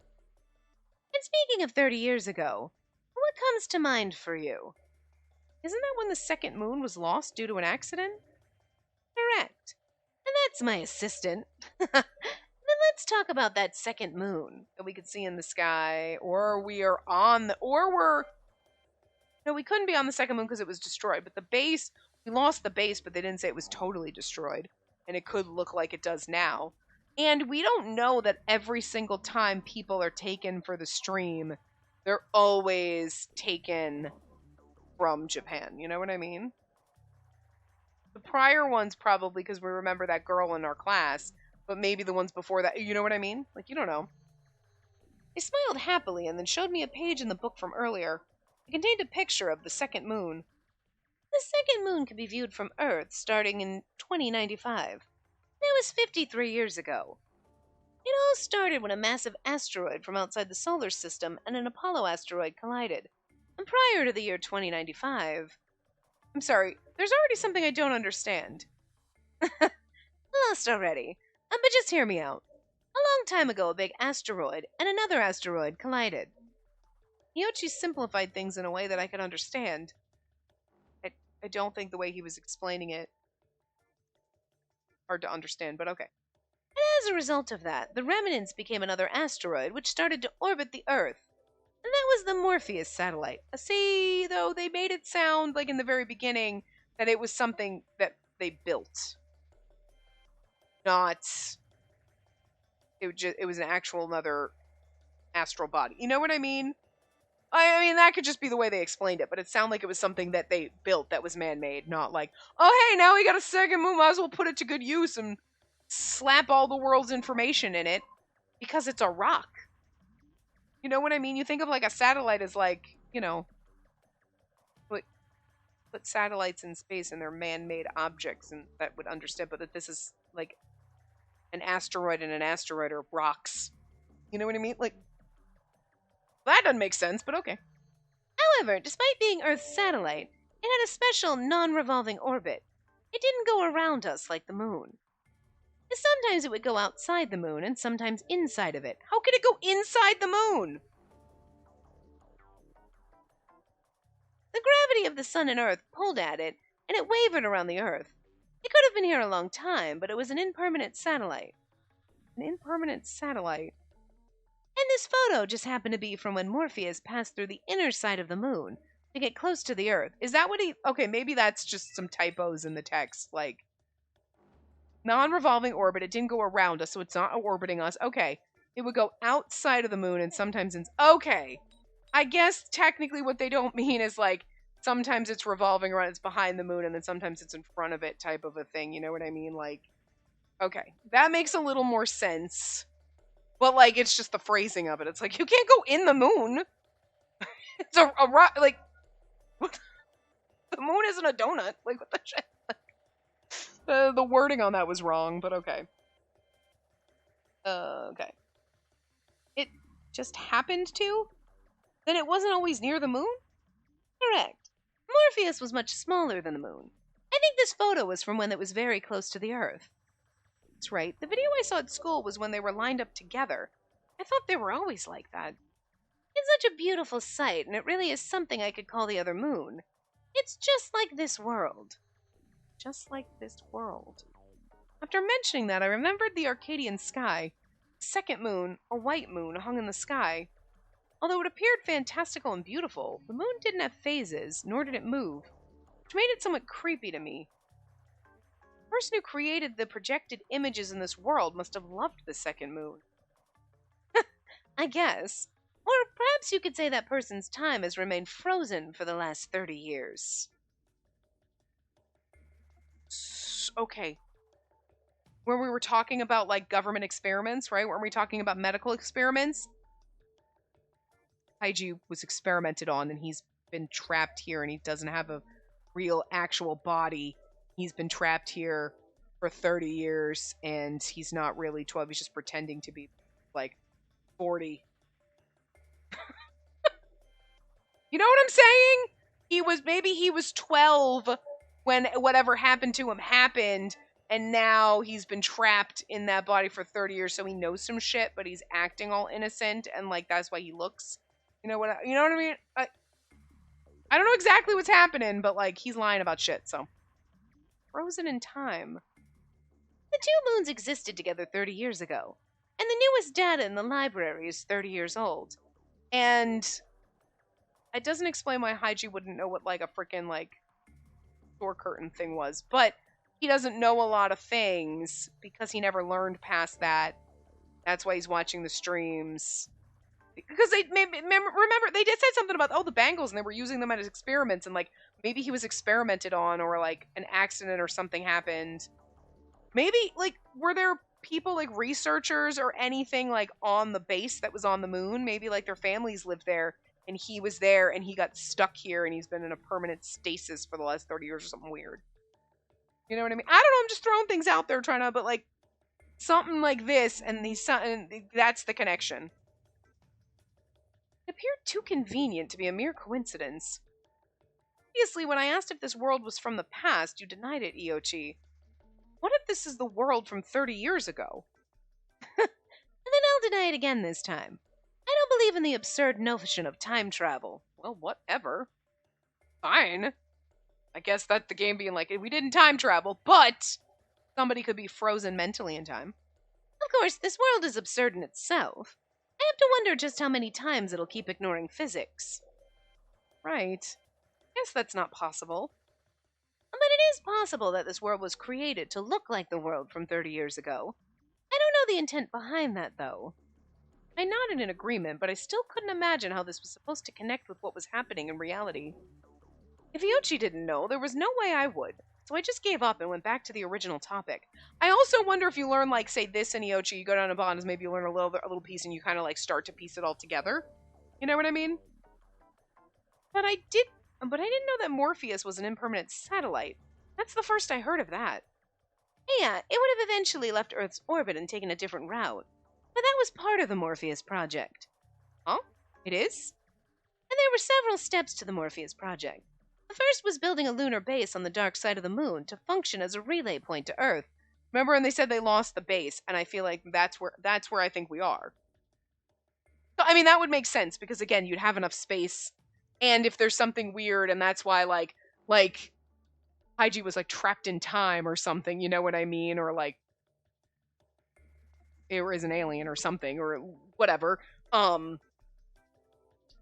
And speaking of 30 years ago, what comes to mind for you? Isn't that when the second moon was lost due to an accident? Correct. And that's my assistant. Then let's talk about that second moon that we could see in the sky, or we are on the, or we're, no, we couldn't be on the second moon because it was destroyed, but the base, we lost the base, but they didn't say it was totally destroyed, and it could look like it does now. And we don't know that every single time people are taken for the stream, they're always taken from Japan. You know what I mean? The prior ones probably because we remember that girl in our class, but maybe the ones before that, you know what I mean? Like, you don't know. He smiled happily and then showed me a page in the book from earlier. It contained a picture of the second moon. The second moon could be viewed from Earth starting in 2095. That was 53 years ago. It all started when a massive asteroid from outside the solar system and an Apollo asteroid collided. And prior to the year 2095... I'm sorry, there's already something I don't understand. Lost already. But just hear me out. A long time ago, a big asteroid and another asteroid collided. Yoshi simplified things in a way that I could understand. I don't think the way he was explaining it hard to understand, but okay. And as a result of that, the remnants became another asteroid which started to orbit the Earth. And that was the Morpheus satellite. See, though, they made it sound like in the very beginning that it was something that they built. Not... It was an actual another astral body. You know what I mean? I mean, that could just be the way they explained it, but it sounded like it was something that they built that was man-made, not like, oh, hey, now we got a second moon, might as well put it to good use and slap all the world's information in it, because it's a rock. You know what I mean? You think of, like, a satellite as, like, you know, put satellites in space and they're man-made objects, and that would understand, but that this is, like, an asteroid and an asteroid are rocks. You know what I mean? Like, that doesn't make sense, but okay. However, despite being Earth's satellite, it had a special non-revolving orbit. It didn't go around us like the moon. Sometimes it would go outside the moon and sometimes inside of it. How could it go inside the moon? The gravity of the sun and Earth pulled at it, and it wavered around the Earth. It could have been here a long time, but it was an impermanent satellite. An impermanent satellite? And this photo just happened to be from when Morpheus passed through the inner side of the moon to get close to the Earth. Is that what he... Okay, maybe that's just some typos in the text. Like, non-revolving orbit. It didn't go around us, so it's not orbiting us. Okay. It would go outside of the moon and sometimes in... Okay. I guess technically what they don't mean is, like, sometimes it's revolving around, it's behind the moon, and then sometimes it's in front of it type of a thing. You know what I mean? Like, okay. That makes a little more sense. But, like, it's just the phrasing of it. It's like, you can't go in the moon. It's a like, what? The moon isn't a donut. Like, what the shit? The wording on that was wrong, but okay. Okay. It just happened to? Then it wasn't always near the moon? Correct. Morpheus was much smaller than the moon. I think this photo was from when it was very close to the Earth. That's right. The video I saw at school was when they were lined up together. I thought they were always like that. It's such a beautiful sight, and it really is something I could call the other moon. It's just like this world. Just like this world. After mentioning that, I remembered the Arcadian sky. Second moon, a white moon, hung in the sky. Although it appeared fantastical and beautiful, the moon didn't have phases, nor did it move, which made it somewhat creepy to me. The person who created the projected images in this world must have loved the second moon. I guess. Or perhaps you could say that person's time has remained frozen for the last 30 years. Okay. Where we were talking about, like, government experiments, right? Weren't we talking about medical experiments? Kaiju was experimented on, and he's been trapped here, and he doesn't have a real, actual body. He's been trapped here for 30 years, and he's not really 12. He's just pretending to be, like, 40. You know what I'm saying? Maybe he was 12 when whatever happened to him happened, and now he's been trapped in that body for 30 years, so he knows some shit, but he's acting all innocent, and, like, that's why he looks... You know what I mean? I don't know exactly what's happening, but, like, he's lying about shit, so... Frozen in time. The two moons existed together 30 years ago, and the newest data in the library is 30 years old. And it doesn't explain why Haiji wouldn't know what, like, a freaking, like, door curtain thing was, but he doesn't know a lot of things because he never learned past that. That's why he's watching the streams. Because they remember they did say something about the bangles, and they were using them as experiments, and, like, maybe he was experimented on, or, like, an accident or something happened. Maybe, like, were there people, like, researchers or anything, like, on the base that was on the moon? Maybe, like, their families lived there, and he was there, and he got stuck here, and he's been in a permanent stasis for the last 30 years or something weird. You know what I mean? I don't know, I'm just throwing things out there trying to, but, like, something like this, and that's the connection. It appeared too convenient to be a mere coincidence. Obviously, when I asked if this world was from the past, you denied it, Iochi. What if this is the world from 30 years ago? And then I'll deny it again this time. I don't believe in the absurd notion of time travel. Well, whatever. Fine. I guess that's the game being like, we didn't time travel, but somebody could be frozen mentally in time. Of course, this world is absurd in itself. I have to wonder just how many times it'll keep ignoring physics. Right. Guess that's not possible. But it is possible that this world was created to look like the world from 30 years ago. I don't know the intent behind that, though. I nodded in agreement, but I still couldn't imagine how this was supposed to connect with what was happening in reality. If Iochi didn't know, there was no way I would, so I just gave up and went back to the original topic. I also wonder if you learn, like, say, this in Iochi, you go down to Bonds, maybe you learn a little piece and you kind of, like, start to piece it all together. You know what I mean? But I didn't know that Morpheus was an impermanent satellite. That's the first I heard of that. Yeah, it would have eventually left Earth's orbit and taken a different route. But that was part of the Morpheus project. Huh? It is? And there were several steps to the Morpheus project. The first was building a lunar base on the dark side of the moon to function as a relay point to Earth. Remember when they said they lost the base, and I feel like that's where I think we are. So I mean that would make sense because again, you'd have enough space, and if there's something weird, and that's why like Hygie was like trapped in time or something, you know what I mean, or like it is an alien or something or whatever.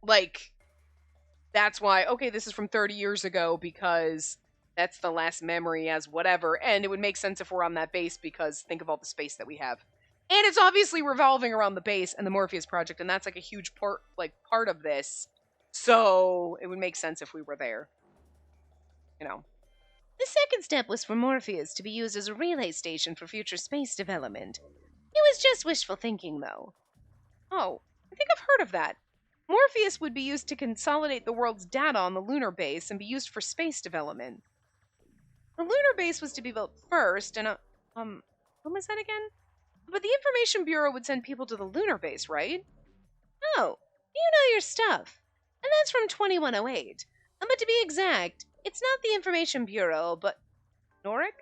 Like that's why okay, this is from 30 years ago because that's the last memory as whatever, and it would make sense if we're on that base because think of all the space that we have. And it's obviously revolving around the base and the Morpheus project, and that's like a huge part of this. So it would make sense if we were there. You know. The second step was for Morpheus to be used as a relay station for future space development. It was just wishful thinking, though. Oh, I think I've heard of that. Morpheus would be used to consolidate the world's data on the lunar base and be used for space development. The lunar base was to be built first, and what was that again? But the Information Bureau would send people to the lunar base, right? Oh, you know your stuff. And that's from 2108. But to be exact, it's not the Information Bureau, but Norik?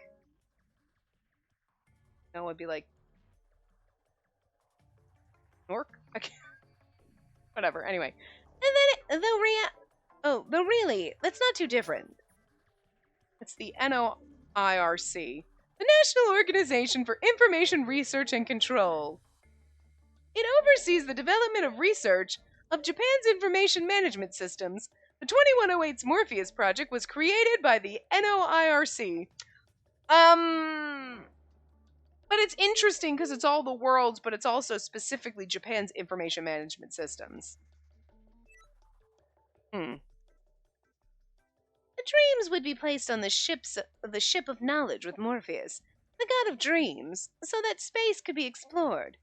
No, it'd be like Nork? I can't. Whatever. Anyway. And then, though really, that's not too different. It's the NOIRC, the National Organization for Information Research and Control. It oversees the development of research of Japan's information management systems. The 2108's Morpheus project was created by the NOIRC. But it's interesting because it's all the world's, but it's also specifically Japan's information management systems. The dreams would be placed on the ship of knowledge with Morpheus, the god of dreams, so that space could be explored,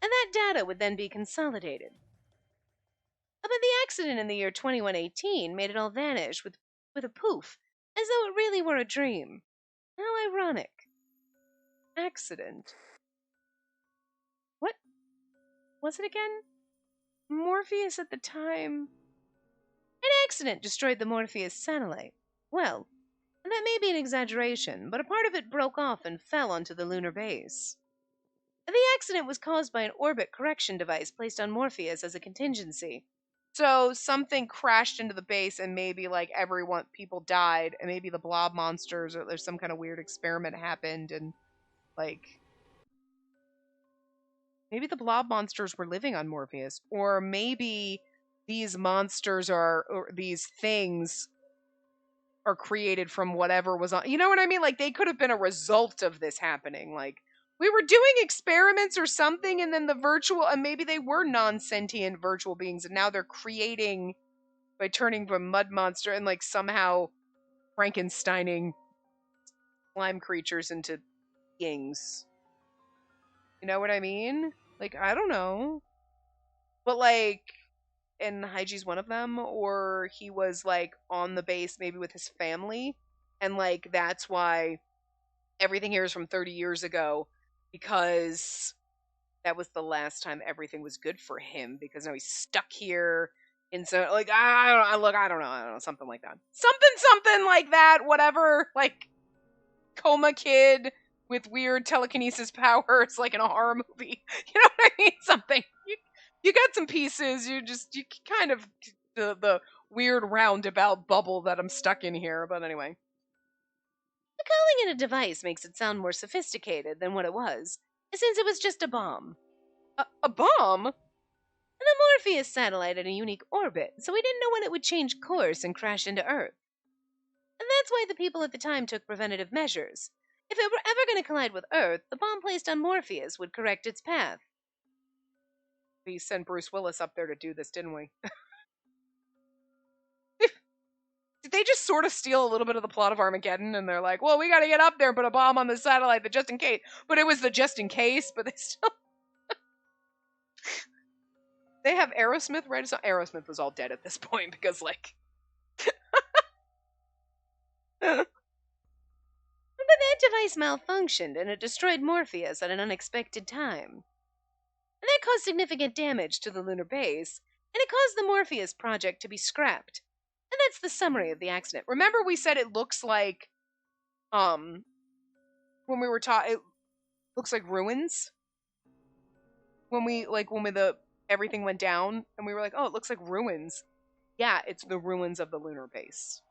and that data would then be consolidated. But the accident in the year 2118 made it all vanish with a poof, as though it really were a dream. How ironic. Accident? What was it again? Morpheus at the time? An accident destroyed the Morpheus satellite. Well, that may be an exaggeration, but a part of it broke off and fell onto the lunar base. The accident was caused by an orbit correction device placed on Morpheus as a contingency. So something crashed into the base and maybe like people died and maybe the blob monsters or there's some kind of weird experiment happened and like maybe the blob monsters were living on Morpheus or maybe these monsters or these things are created from whatever was on, you know what I mean? Like they could have been a result of this happening. Like we were doing experiments or something and then the virtual, and maybe they were non-sentient virtual beings and now they're creating by turning from mud monster and like somehow Frankensteining slime creatures into beings. You know what I mean? Like, I don't know. But like, and Hygie's one of them, or he was like on the base maybe with his family, and like that's why everything here is from 30 years ago, because that was the last time everything was good for him, because now he's stuck here. And so, like, I don't know, something like that. Something like that, whatever, like, coma kid with weird telekinesis powers, like in a horror movie. You know what I mean? Something. You got some pieces, you kind of, the weird roundabout bubble that I'm stuck in here, but anyway. Calling it a device makes it sound more sophisticated than what it was, since it was just a bomb. A bomb? The Morpheus satellite in a unique orbit, so we didn't know when it would change course and crash into Earth. And that's why the people at the time took preventative measures. If it were ever going to collide with Earth, the bomb placed on Morpheus would correct its path. We sent Bruce Willis up there to do this, didn't we? Did they just sort of steal a little bit of the plot of Armageddon? And they're like, well, we got to get up there and put a bomb on the satellite, but just in case. But it was the just in case, but they still... They have Aerosmith, right? Aerosmith was all dead at this point because, like... But that device malfunctioned and it destroyed Morpheus at an unexpected time. And that caused significant damage to the lunar base, and it caused the Morpheus project to be scrapped. And that's the summary of the accident. Remember we said it looks like, when we were taught, it looks like ruins? When everything went down, and we were like, oh, it looks like ruins. Yeah, it's the ruins of the lunar base.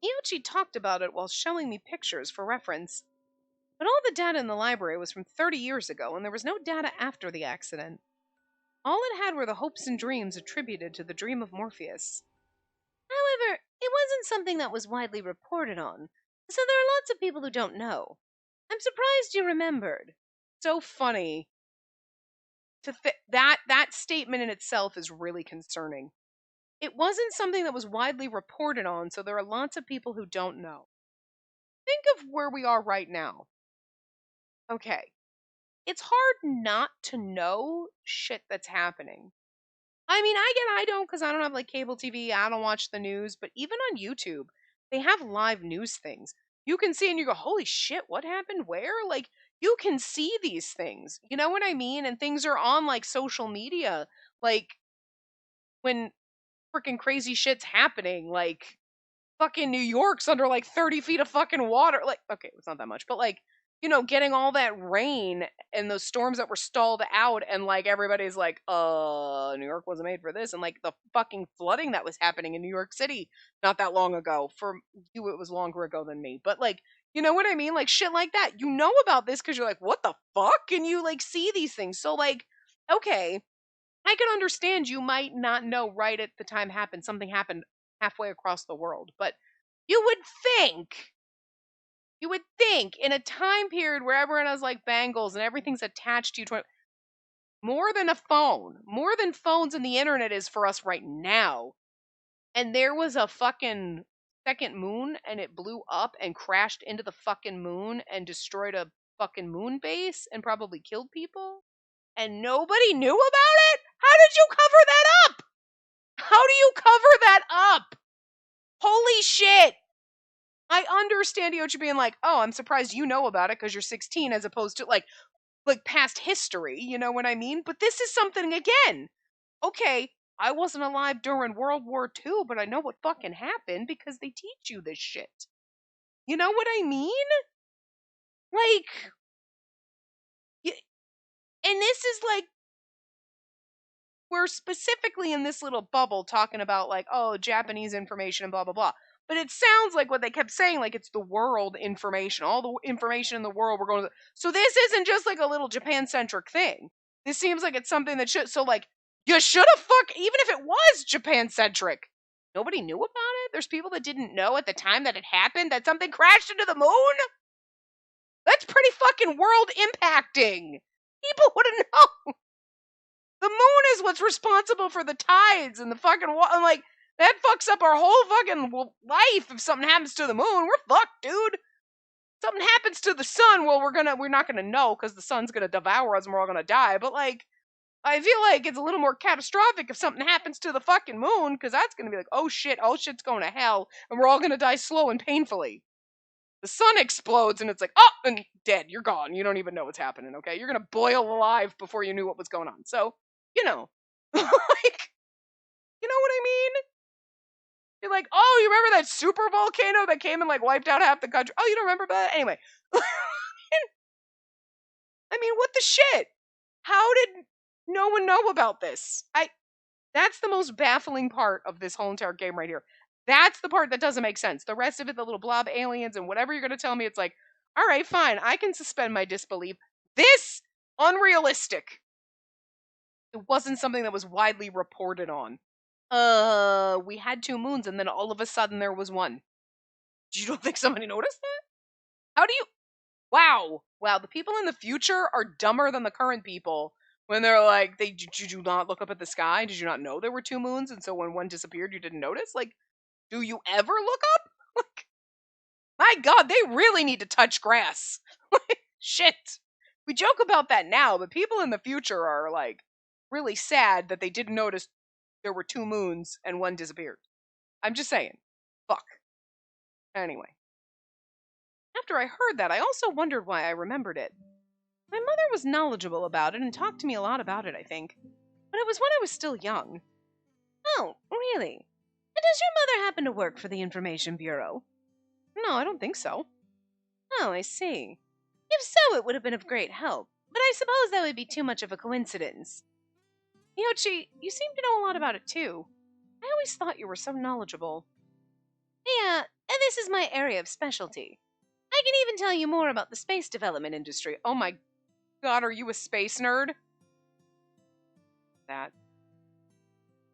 Iochi talked about it while showing me pictures for reference. But all the data in the library was from 30 years ago, and there was no data after the accident. All it had were the hopes and dreams attributed to the dream of Morpheus. However, it wasn't something that was widely reported on, so there are lots of people who don't know. I'm surprised you remembered. So funny. That statement in itself is really concerning. It wasn't something that was widely reported on, so there are lots of people who don't know. Think of where we are right now. Okay. It's hard not to know shit that's happening. I mean, I don't, because I don't have like cable TV, I don't watch the news, but even on YouTube, they have live news things. You can see and you go, holy shit, what happened? Where? Like, you can see these things. You know what I mean? And things are on like social media. Like, when freaking crazy shit's happening, like, fucking New York's under like 30 feet of fucking water. Like, okay, it's not that much, but like, getting all that rain and those storms that were stalled out, and like everybody's like, New York wasn't made for this, and like the fucking flooding that was happening in New York City not that long ago. For you, it was longer ago than me, but like, you know what I mean? Like shit like that. You know about this because you're like, what the fuck? And you like see these things. So like, okay, I can understand you might not know right at the time something happened halfway across the world, but you would think in a time period where everyone has like bangles and everything's attached to you, more than a phone, more than phones and the internet is for us right now. And there was a fucking second moon and it blew up and crashed into the fucking moon and destroyed a fucking moon base and probably killed people. And nobody knew about it? How did you cover that up? How do you cover that up? Holy shit. I understand Iochi being like, oh, I'm surprised you know about it because you're 16, as opposed to like past history, you know what I mean? But this is something, again. Okay, I wasn't alive during World War II, but I know what fucking happened because they teach you this shit. You know what I mean? Like, and this is like, we're specifically in this little bubble talking about like, oh, Japanese information and blah, blah, blah. But it sounds like what they kept saying, like it's the world information, all the information in the world we're going to. So this isn't just like a little Japan-centric thing. This seems like it's something that should, so like, you should have even if it was Japan-centric. Nobody knew about it? There's people that didn't know at the time that it happened, that something crashed into the moon? That's pretty fucking world impacting. People would have known. The moon is what's responsible for the tides and the fucking water. Like, that fucks up our whole fucking life if something happens to the moon. We're fucked, dude. Something happens to the sun, well, we're not gonna know because the sun's gonna devour us and we're all gonna die. But, like, I feel like it's a little more catastrophic if something happens to the fucking moon, because that's gonna be like, oh shit, all shit's going to hell, and we're all gonna die slow and painfully. The sun explodes and it's like, oh, and dead. You're gone. You don't even know what's happening, okay? You're gonna boil alive before you knew what was going on. So, like, you know what I mean? You're like, oh, you remember that super volcano that came and like wiped out half the country? Oh, you don't remember that? Anyway. I mean, what the shit? How did no one know about this? That's the most baffling part of this whole entire game right here. That's the part that doesn't make sense. The rest of it, the little blob aliens and whatever you're going to tell me, it's like, all right, fine. I can suspend my disbelief. This, unrealistic. It wasn't something that was widely reported on. We had 2 moons and then all of a sudden there was one. You don't think somebody noticed that? How do you... Wow, the people in the future are dumber than the current people when they're like, did you not look up at the sky? Did you not know there were 2 moons? And so when one disappeared, you didn't notice? Like, do you ever look up? Like, my God, they really need to touch grass. Shit. We joke about that now, but people in the future are like really sad that they didn't notice there were 2 moons and one disappeared. I'm just saying. Fuck. Anyway. After I heard that, I also wondered why I remembered it. My mother was knowledgeable about it and talked to me a lot about it, I think. But but it was when I was still young. Oh, really? And does your mother happen to work for the Information Bureau? No, I don't think so. Oh, I see. If so, it would have been of great help, but I suppose that would be too much of a coincidence. Miyochi, you seem to know a lot about it too. I always thought you were so knowledgeable. Yeah, and this is my area of specialty. I can even tell you more about the space development industry. Oh my god, are you a space nerd? That.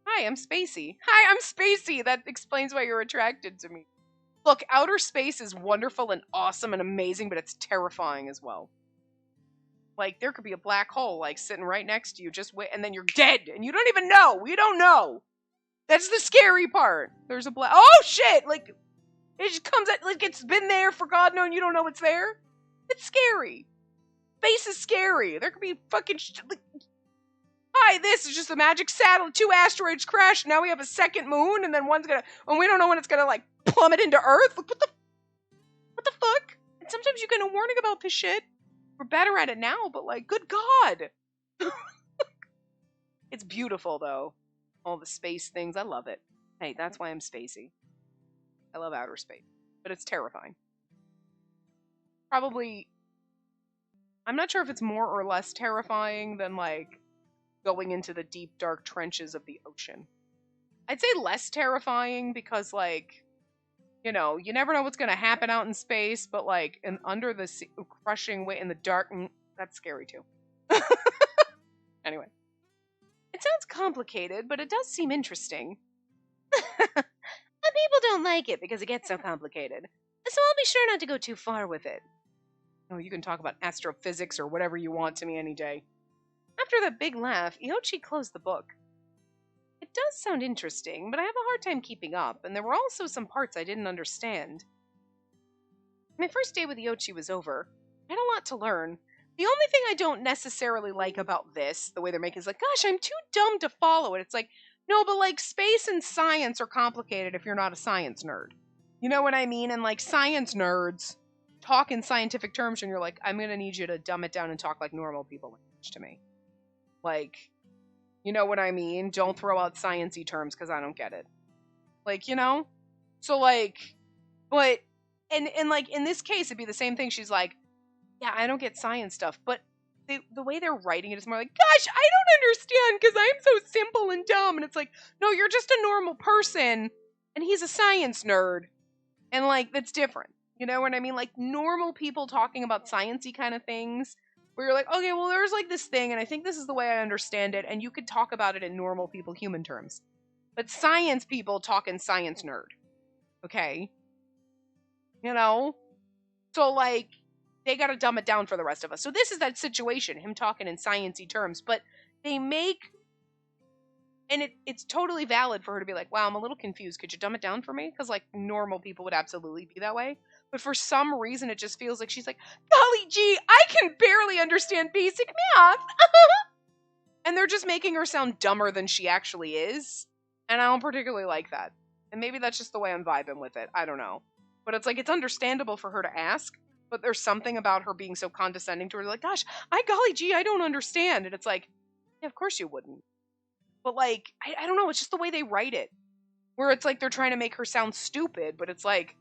Hi, I'm Spacey. Hi, I'm Spacey! That explains why you're attracted to me. Look, outer space is wonderful and awesome and amazing, but it's terrifying as well. Like, there could be a black hole, like, sitting right next to you, just wait, and then you're dead, and you don't even know! We don't know! That's the scary part. There's a black... Oh, shit! Like, it just comes out, like, it's been there for God knows, and you don't know it's there? It's scary. Space is scary. There could be fucking... Like, hi, this is just a magic satellite. 2 asteroids crashed, now we have a second moon, and then one's gonna... And we don't know when it's gonna, like, plummet into Earth? What the fuck? And sometimes you get a warning about this shit. We're better at it now, but like, good God. It's beautiful, though. All the space things. I love it. Hey, that's why I'm spacey. I love outer space. But it's terrifying. Probably... I'm not sure if it's more or less terrifying than, like, going into the deep, dark trenches of the ocean. I'd say less terrifying because, like... You know, you never know what's going to happen out in space, but, like, under the sea, crushing weight in the dark, that's scary, too. Anyway. It sounds complicated, but it does seem interesting. And people don't like it because it gets so complicated. So I'll be sure not to go too far with it. Oh, you can talk about astrophysics or whatever you want to me any day. After that big laugh, Iochi closed the book. It does sound interesting, but I have a hard time keeping up, and there were also some parts I didn't understand. My first day with Iochi was over. I had a lot to learn. The only thing I don't necessarily like about this, the way they're making it, is like, gosh, I'm too dumb to follow it. It's like, no, but like space and science are complicated if you're not a science nerd. You know what I mean? And like science nerds talk in scientific terms, and you're like, I'm going to need you to dumb it down and talk like normal people language to me. Like... You know what I mean? Don't throw out science-y terms because I don't get it. Like, you know? So, like, but, and like, in this case, it'd be the same thing. She's like, yeah, I don't get science stuff. But the way they're writing it is more like, gosh, I don't understand because I'm so simple and dumb. And it's like, no, you're just a normal person. And he's a science nerd. And, like, that's different. You know what I mean? Like, normal people talking about science-y kind of things. Where you're like, okay, well, there's like this thing, and I think this is the way I understand it, and you could talk about it in normal people, human terms. But science people talk in science nerd. Okay? You know? So, like, they gotta dumb it down for the rest of us. So this is that situation, him talking in science-y terms, but they make... And it's totally valid for her to be like, wow, I'm a little confused. Could you dumb it down for me? Because, like, normal people would absolutely be that way. But for some reason, it just feels like she's like, golly gee, I can barely understand basic math. And they're just making her sound dumber than she actually is. And I don't particularly like that. And maybe that's just the way I'm vibing with it. I don't know. But it's like, it's understandable for her to ask. But there's something about her being so condescending to her. Like, gosh, golly gee, I don't understand. And it's like, yeah, of course you wouldn't. But, like, I don't know, it's just the way they write it. Where it's like they're trying to make her sound stupid, but it's like,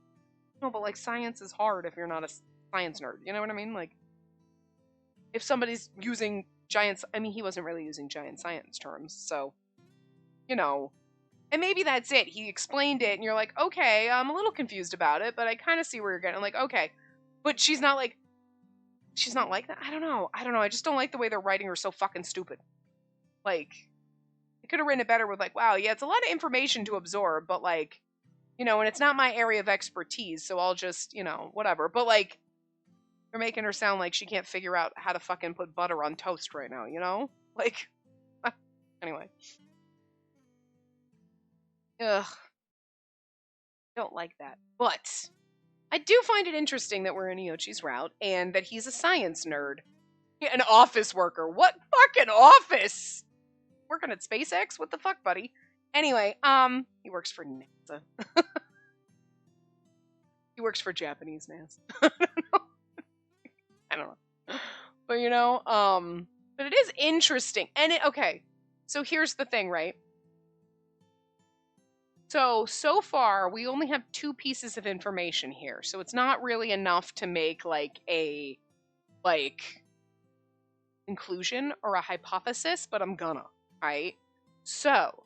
no, but, like, science is hard if you're not a science nerd. You know what I mean? Like, if somebody's using giant... I mean, he wasn't really using giant science terms, so, you know. And maybe that's it. He explained it, and you're like, okay, I'm a little confused about it, but I kind of see where you're getting. I'm like, okay. But she's not like that? I don't know. I just don't like the way they're writing her so fucking stupid. Like... I could have written it better with like, wow, yeah, it's a lot of information to absorb, but like, you know, and it's not my area of expertise, so I'll just, you know, whatever. But like, you're making her sound like she can't figure out how to fucking put butter on toast right now, you know? Like, anyway. Ugh. Don't like that. But I do find it interesting that we're in Iochi's route and that he's a science nerd. An office worker. What fucking office? Working at SpaceX? What the fuck, buddy? Anyway, he works for NASA. He works for Japanese NASA. I don't know. But, you know, but it is interesting. And okay, So here's the thing, right? So far, we only have 2 pieces of information here. So it's not really enough to make, like, a, like, conclusion or a hypothesis, but I'm gonna, right? So,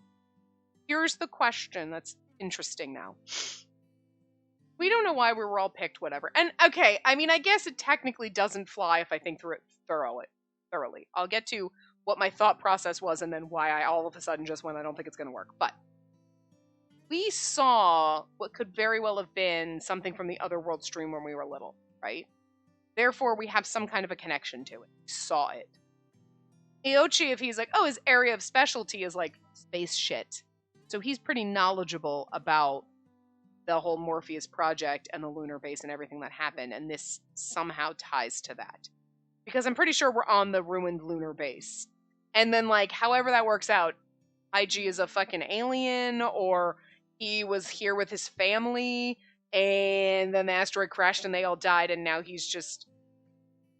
here's the question that's interesting now. We don't know why we were all picked, whatever. And, okay, I mean, I guess it technically doesn't fly if I think through it thoroughly. I'll get to what my thought process was and then why I all of a sudden just went, I don't think it's gonna work. But we saw what could very well have been something from the Otherworld stream when we were little, right? Therefore, we have some kind of a connection to it. We saw it. Iochi, if he's like, oh, his area of specialty is like space shit. So he's pretty knowledgeable about the whole Morpheus project and the lunar base and everything that happened, and this somehow ties to that. Because I'm pretty sure we're on the ruined lunar base. And then, like, however that works out, IG is a fucking alien, or he was here with his family, and then the asteroid crashed and they all died, and now he's just,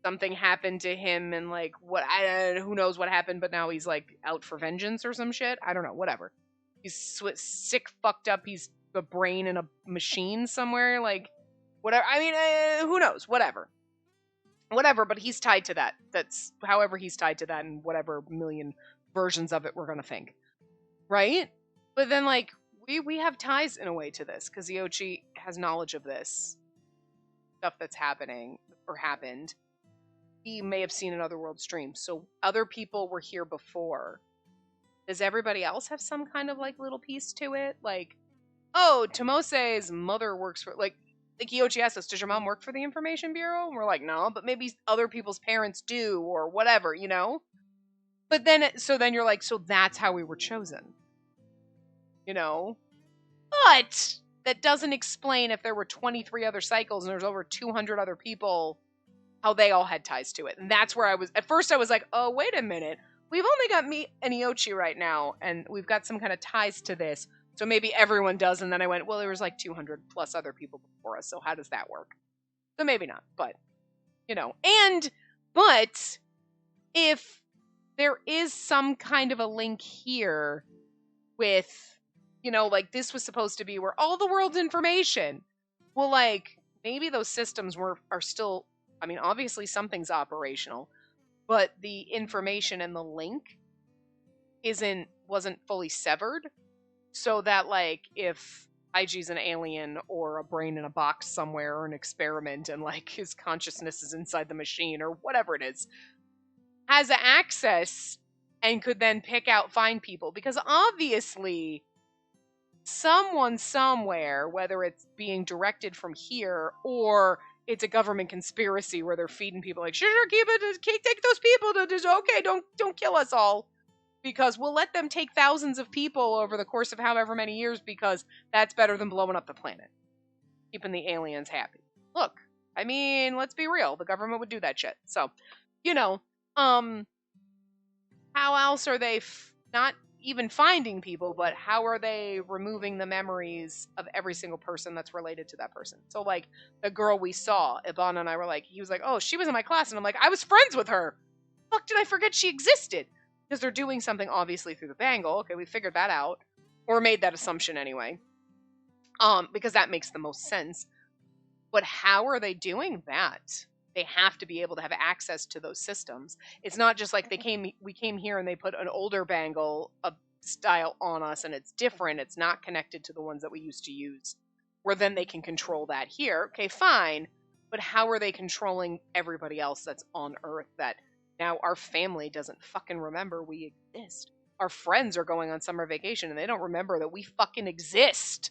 something happened to him, and like, who knows what happened, but now he's like out for vengeance or some shit. I don't know, whatever. He's sick, fucked up, he's a brain in a machine somewhere, like, whatever. I mean, who knows, whatever, but he's tied to that. That's however he's tied to that, and whatever million versions of it we're gonna think, right? But then, like, we have ties in a way to this, because Iochi has knowledge of this stuff that's happening, or happened. He may have seen an Otherworld stream, so other people were here before. Does everybody else have some kind of, like, little piece to it? Like, oh, Tomose's mother works for, like Iochi asked us, does your mom work for the Information Bureau? And we're like, no, but maybe other people's parents do, or whatever, you know? But then, so then you're like, so that's how we were chosen. You know? But that doesn't explain, if there were 23 other cycles and there's over 200 other people, how they all had ties to it. And that's where I was, at first I was like, oh, wait a minute. We've only got me and Iochi right now, and we've got some kind of ties to this. So maybe everyone does. And then I went, well, there was like 200 plus other people before us, so how does that work? So maybe not, but, you know. But if there is some kind of a link here with, you know, like, this was supposed to be where all the world's information, well, like, maybe those systems are still, I mean, obviously something's operational, but the information and the link wasn't fully severed, so that, like, if IG's an alien or a brain in a box somewhere or an experiment, and, like, his consciousness is inside the machine or whatever it is, has access and could then find people, because obviously someone somewhere, whether it's being directed from here or it's a government conspiracy where they're feeding people like, sure, keep it, take those people, okay, don't kill us all, because we'll let them take thousands of people over the course of however many years, because that's better than blowing up the planet, keeping the aliens happy. Look, I mean, let's be real, the government would do that shit. So, you know, how else are they not even finding people, but how are they removing the memories of every single person that's related to that person? So, like, the girl we saw, Ivana and I were like, he was like, oh, she was in my class, and I'm like, I was friends with her. Fuck, did I forget she existed? Because they're doing something obviously through the bangle. Okay, we figured that out, or made that assumption anyway, because that makes the most sense. But how are they doing that? They have to be able to have access to those systems. It's not just like we came here and they put an older bangle style on us and it's different. It's not connected to the ones that we used to use, where then they can control that here. Okay, fine. But how are they controlling everybody else that's on Earth that now our family doesn't fucking remember we exist? Our friends are going on summer vacation and they don't remember that we fucking exist.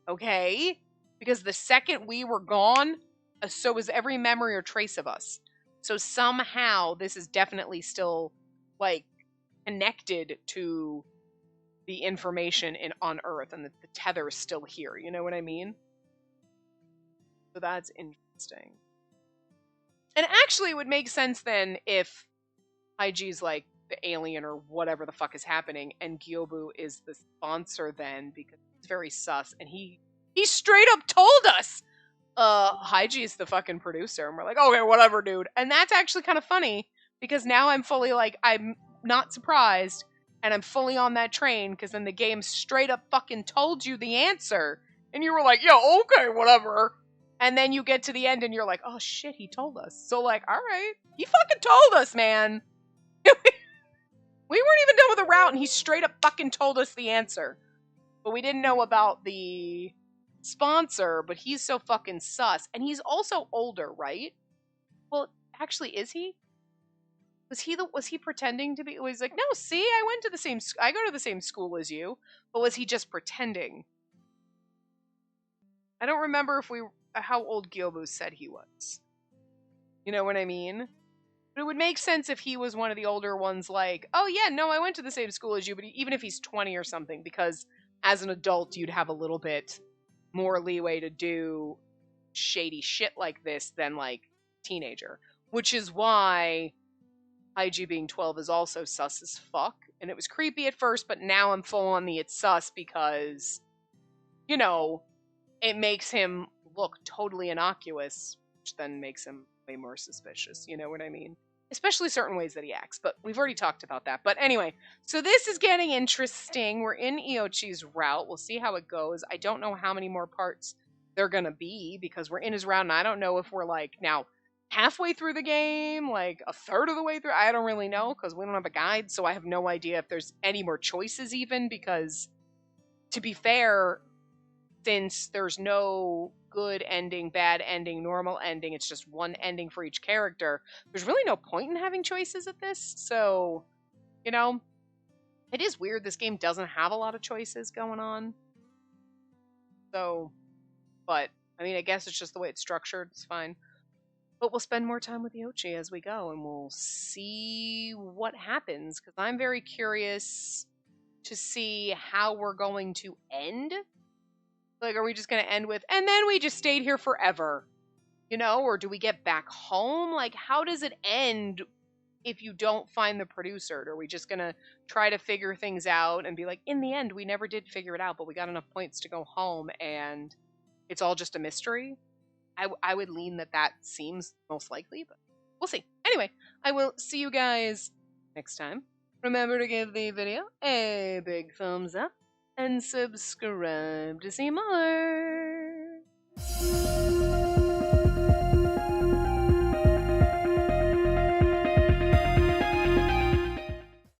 Okay? Because the second we were gone, so was every memory or trace of us. So somehow this is definitely still, like, connected to the information on Earth, and the tether is still here. You know what I mean? So that's interesting. And actually, it would make sense then if IG's like the alien or whatever the fuck is happening, and Gyobu is the sponsor then, because it's very sus, and he straight up told us, Haiji is the fucking producer, and we're like, okay, whatever, dude. And that's actually kind of funny, because now I'm fully like, I'm not surprised And I'm fully on that train because then the game straight up fucking told you the answer. And you were like, yeah, okay, whatever. And then you get to the end and you're like, oh shit, he told us. So like, all right, he fucking told us, man. We weren't even done with the route and he straight up fucking told us the answer. But we didn't know about the sponsor, but he's so fucking sus. And he's also older, right? Well, actually, is he? Was he pretending to be? Was like, no, see, I go to the same school as you. But was he just pretending? I don't remember how old Gyobu said he was. You know what I mean? But it would make sense if he was one of the older ones, like, oh yeah, no, I went to the same school as you, but even if he's 20 or something, because as an adult, you'd have a little bit more leeway to do shady shit like this than, like, teenager. Which is why IG being 12 is also sus as fuck. And it was creepy at first, but now I'm full on the it's sus because, you know, it makes him look totally innocuous, which then makes him way more suspicious. You know what I mean? Especially certain ways that he acts, but we've already talked about that. But anyway, so this is getting interesting. We're in Iochi's route. We'll see how it goes. I don't know how many more parts they're going to be because we're in his route, and I don't know if we're, like, now halfway through the game, like a third of the way through. I don't really know because we don't have a guide, so I have no idea if there's any more choices even because, to be fair, since there's no good ending, bad ending, normal ending, it's just one ending for each character, there's really no point in having choices at this. So, you know, it is weird this game doesn't have a lot of choices going on. So, but, I mean, I guess it's just the way it's structured. It's fine. But we'll spend more time with Iochi as we go, and we'll see what happens, because I'm very curious to see how we're going to end. Like, are we just going to end with, and then we just stayed here forever? You know, or do we get back home? Like, how does it end if you don't find the producer? Are we just going to try to figure things out and be like, in the end, we never did figure it out, but we got enough points to go home, and it's all just a mystery? I would lean that seems most likely, but we'll see. Anyway, I will see you guys next time. Remember to give the video a big thumbs up and subscribe to see more.